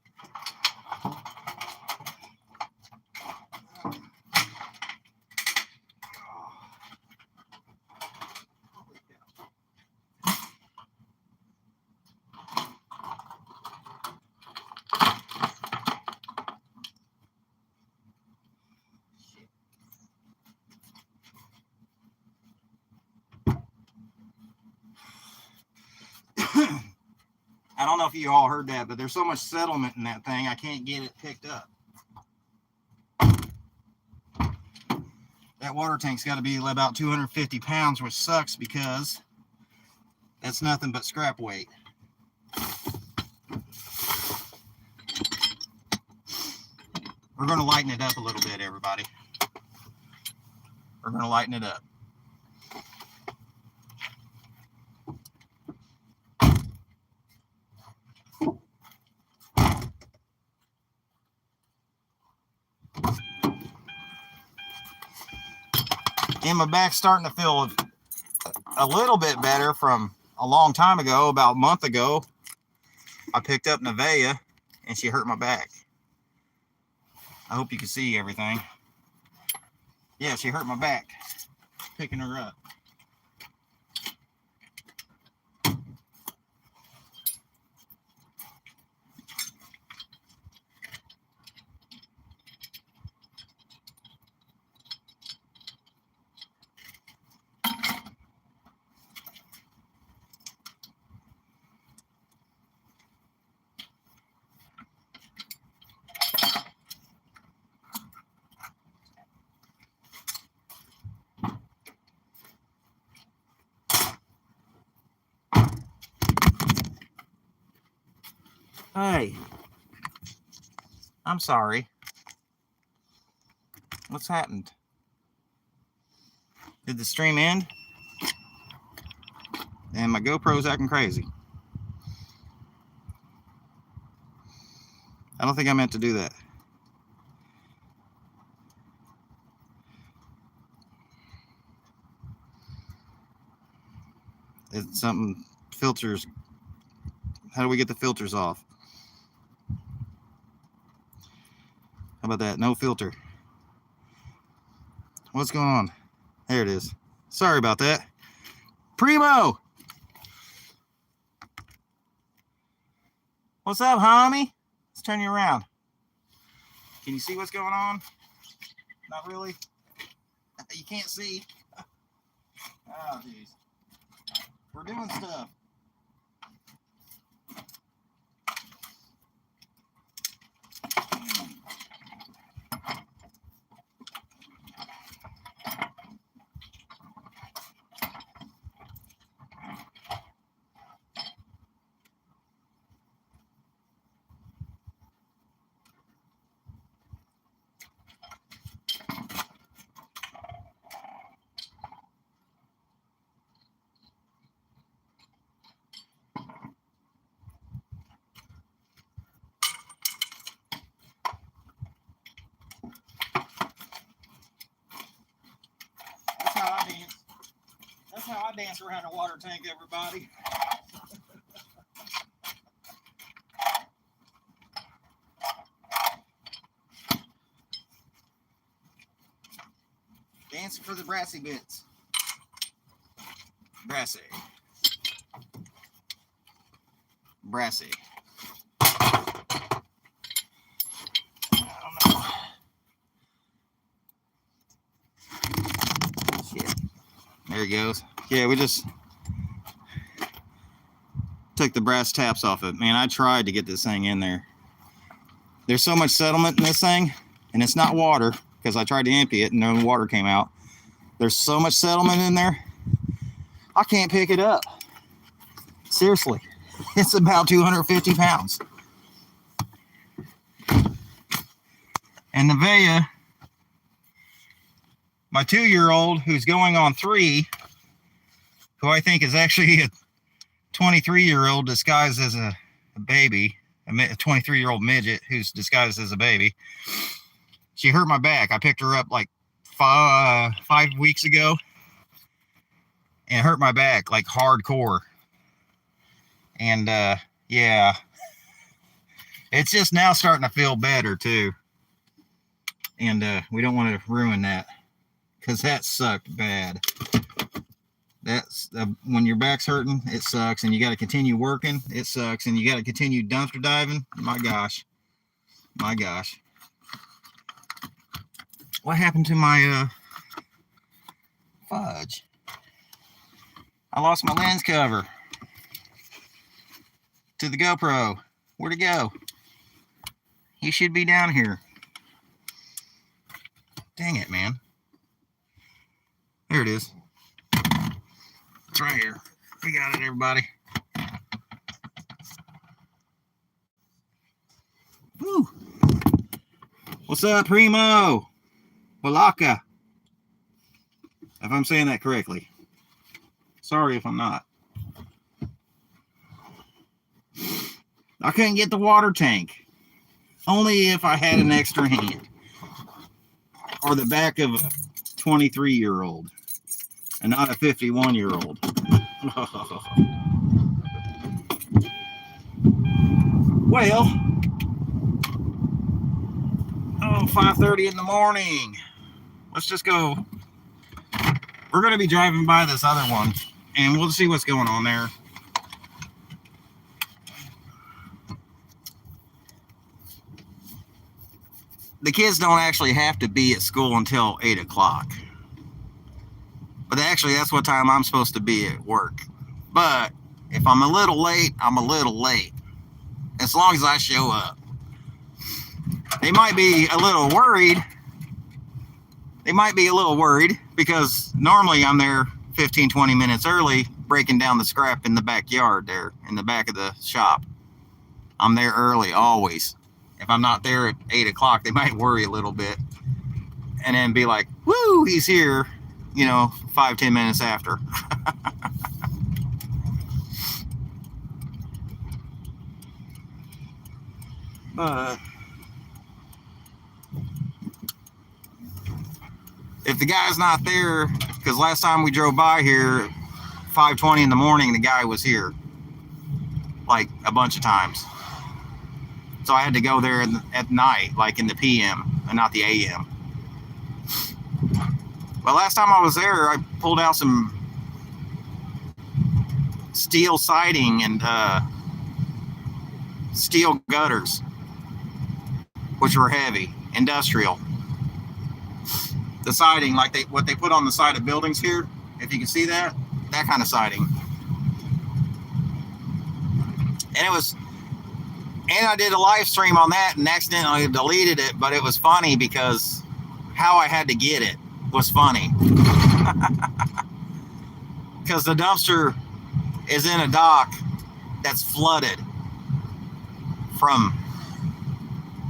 I don't know if you all heard that, but there's so much settlement in that thing, I can't get it picked up. That water tank's got to be about 250 pounds, which sucks because that's nothing but scrap weight. We're going to lighten it up a little bit, everybody. We're going to lighten it up. And my back's starting to feel a little bit better from a long time ago. About a month ago, I picked up Nevaeh and she hurt my back. I hope you can see everything. Yeah, she hurt my back picking her up. Hey, I'm sorry. What's happened? Did the stream end? And my GoPro's acting crazy. I don't think I meant to do that. It's something, filters. How do we get the filters off? How about that? No filter. What's going on? There it is. Sorry about that. Primo! What's up, homie? Let's turn you around. Can you see what's going on? Not really. You can't see. Oh, jeez. We're doing stuff. I dance around a water tank, everybody. Dancing for the brassy bits. Brassy. Brassy. I don't know. Shit. There he goes. Yeah, we just took the brass taps off it. Man, I tried to get this thing in there. There's so much settlement in this thing, and it's not water, because I tried to empty it and no water came out. There's so much settlement in there, I can't pick it up. Seriously, it's about 250 pounds. And Nevaeh, my 2-year-old, who's going on 3, who I think is actually a 23-year-old disguised as a baby, a 23-year-old midget who's disguised as a baby. She hurt my back. I picked her up like 5 weeks ago and hurt my back like hardcore. And yeah, it's just now starting to feel better too. And we don't want to ruin that, because that sucked bad. That's when your back's hurting, it sucks, and you got to continue working, it sucks, and you got to continue dumpster diving. My gosh. What happened to my fudge? I lost my lens cover to the GoPro. Where'd it go? He should be down here. Dang it, man. There it is. It's right here. We got it, everybody. Woo. What's up, Primo? Walaka. If I'm saying that correctly. Sorry if I'm not. I couldn't get the water tank. Only if I had an extra hand. Or the back of a 23-year-old. And not a 51-year-old. Well, 5:30 in the morning. Let's just go. We're going to be driving by this other one, and we'll see what's going on there. The kids don't actually have to be at school until 8 o'clock. But actually, that's what time I'm supposed to be at work. But if I'm a little late, I'm a little late. As long as I show up. They might be a little worried. Because normally I'm there 15, 20 minutes early, breaking down the scrap in the backyard there, in the back of the shop. I'm there early, always. If I'm not there at 8 o'clock, they might worry a little bit. And then be like, woo, he's here. 5, 10 minutes after. But if the guy's not there, because last time we drove by here, 5:20 in the morning, the guy was here. Like a bunch of times. So I had to go there at night, like in the PM, and not the AM. But last time I was there, I pulled out some steel siding and steel gutters, which were heavy, industrial. The siding, like what they put on the side of buildings here, if you can see that kind of siding. And I did a live stream on that and accidentally deleted it, but it was funny because how I had to get it was funny. Because the dumpster is in a dock that's flooded from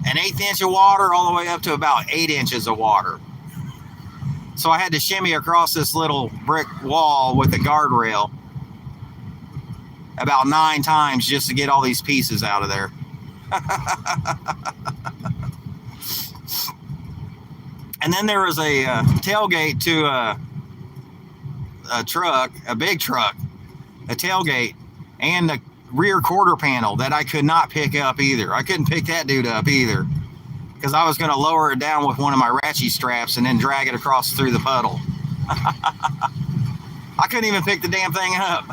an 1/8 inch of water all the way up to about 8 inches of water. So I had to shimmy across this little brick wall with a guardrail about 9 times just to get all these pieces out of there. And then there was a tailgate to a truck, a big truck, a tailgate, and the rear quarter panel that I could not pick up either. I couldn't pick that dude up either because I was going to lower it down with one of my ratchet straps and then drag it across through the puddle. I couldn't even pick the damn thing up.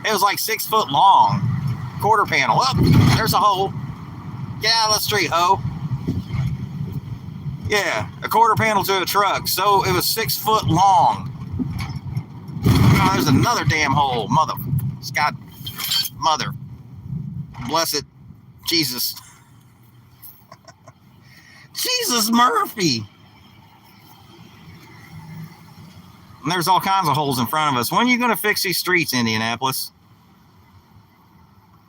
It was like 6 foot long, quarter panel. Oh, there's a hole. Get out of the street, ho. Yeah, a quarter panel to a truck. So it was 6 foot long. Oh, there's another damn hole. God, mother. Blessed Jesus. Jesus Murphy. And there's all kinds of holes in front of us. When are you going to fix these streets, Indianapolis?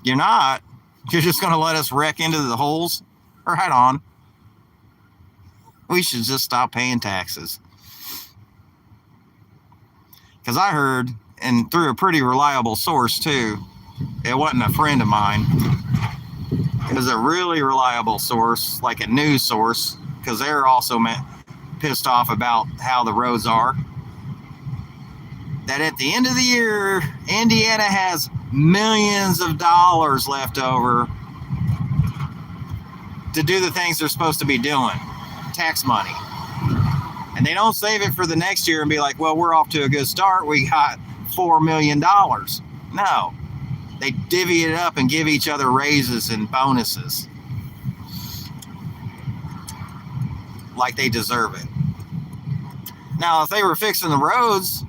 You're not. You're just going to let us wreck into the holes? Right on. We should just stop paying taxes. Because I heard, and through a pretty reliable source too, it wasn't a friend of mine. It was a really reliable source, like a news source, because they're also pissed off about how the roads are. That at the end of the year, Indiana has millions of dollars left over to do the things they're supposed to be doing. Tax money. And they don't save it for the next year and be like, well, we're off to a good start. We got $4 million. No. They divvy it up and give each other raises and bonuses. Like they deserve it. Now, if they were fixing the roads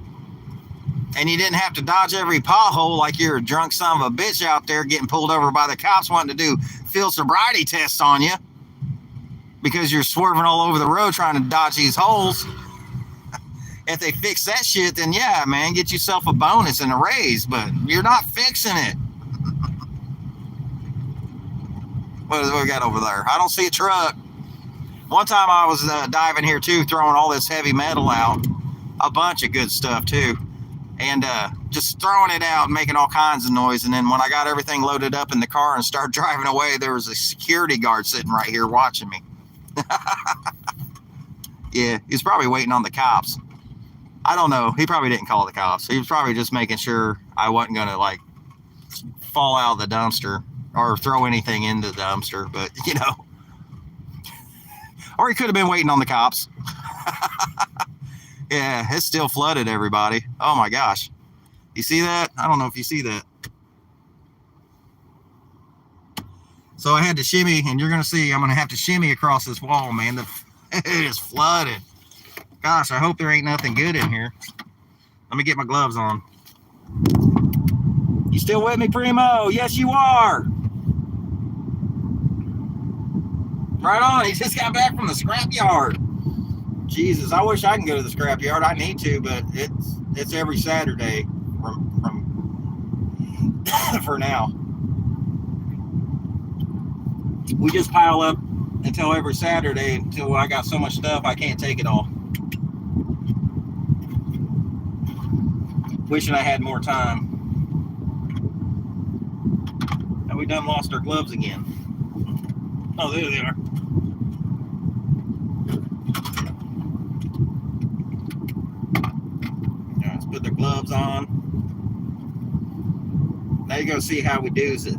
and you didn't have to dodge every pothole like you're a drunk son of a bitch out there getting pulled over by the cops wanting to do field sobriety tests on you because you're swerving all over the road trying to dodge these holes. If they fix that shit, then yeah, man, get yourself a bonus and a raise, but you're not fixing it. What do we got over there? I don't see a truck. One time I was diving here too, throwing all this heavy metal out, a bunch of good stuff too, and just throwing it out and making all kinds of noise. And then when I got everything loaded up in the car and started driving away, there was a security guard sitting right here watching me. Yeah, he's probably waiting on the cops. I don't know. He probably didn't call the cops. He was probably just making sure I wasn't going to like fall out of the dumpster or throw anything into the dumpster, but you know, or he could have been waiting on the cops. Yeah, it's still flooded, everybody. Oh my gosh. You see that? I don't know if you see that. So I had to shimmy, and you're going to see I'm going to have to shimmy across this wall, man. It is flooded. Gosh, I hope there ain't nothing good in here. Let me get my gloves on. You still with me, Primo? Yes, you are. Right on. He just got back from the scrapyard. Jesus, I wish I can go to the scrapyard. I need to, but it's every Saturday from for now. We just pile up until every Saturday until I got so much stuff I can't take it all. Wishing I had more time. And we done lost our gloves again. Oh, there they are. Now let's put the gloves on. Now you go see how we do it.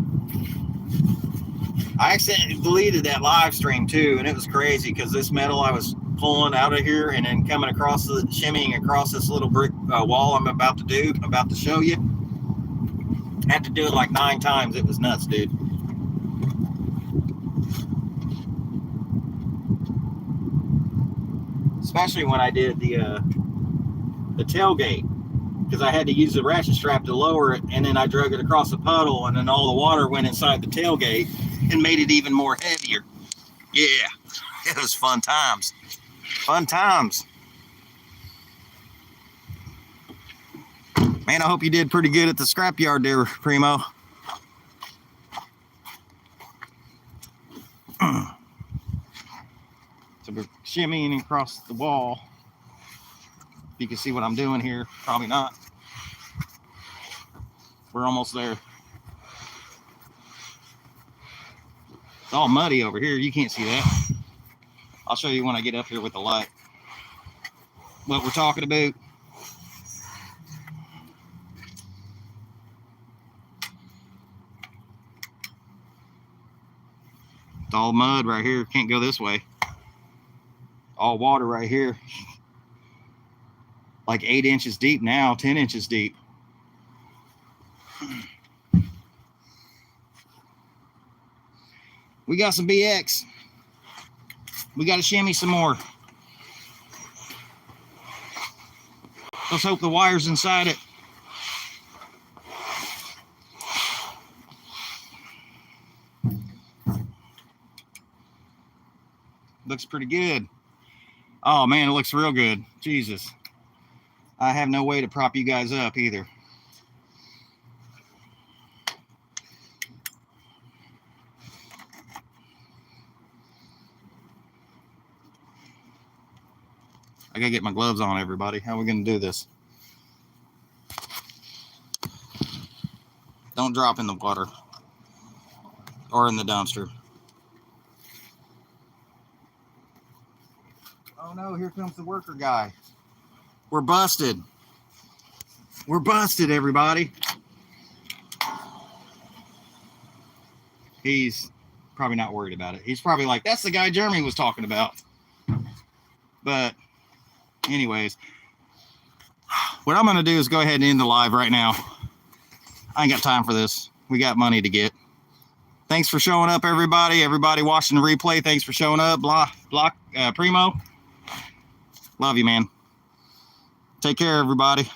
I accidentally deleted that live stream too, and it was crazy because this metal I was pulling out of here and then coming across shimmying across this little brick wall I'm about to show you. I had to do it like 9 times. It was nuts, dude. Especially when I did the tailgate, because I had to use the ratchet strap to lower it, and then I drug it across the puddle, and then all the water went inside the tailgate and made it even more heavier. Yeah, it was fun times. Fun times. Man, I hope you did pretty good at the scrapyard there, Primo. So we're shimmying across the wall. You can see what I'm doing here. Probably not. We're almost there. It's all muddy over here. You can't see that. I'll show you when I get up here with the light. What we're talking about. It's all mud right here. Can't go this way. All water right here. Like 8 inches deep now, 10 inches deep. We got some BX. We got to shimmy some more. Let's hope the wire's inside it. Looks pretty good. Oh man, it looks real good. Jesus. I have no way to prop you guys up either. I gotta get my gloves on, everybody. How are we gonna do this? Don't drop in the water or in the dumpster. Oh no, here comes the worker guy. We're busted. We're busted, everybody. He's probably not worried about it. He's probably like, that's the guy Jeremy was talking about. But anyways, what I'm going to do is go ahead and end the live right now. I ain't got time for this. We got money to get. Thanks for showing up, everybody. Everybody watching the replay, thanks for showing up. Primo. Love you, man. Take care, everybody.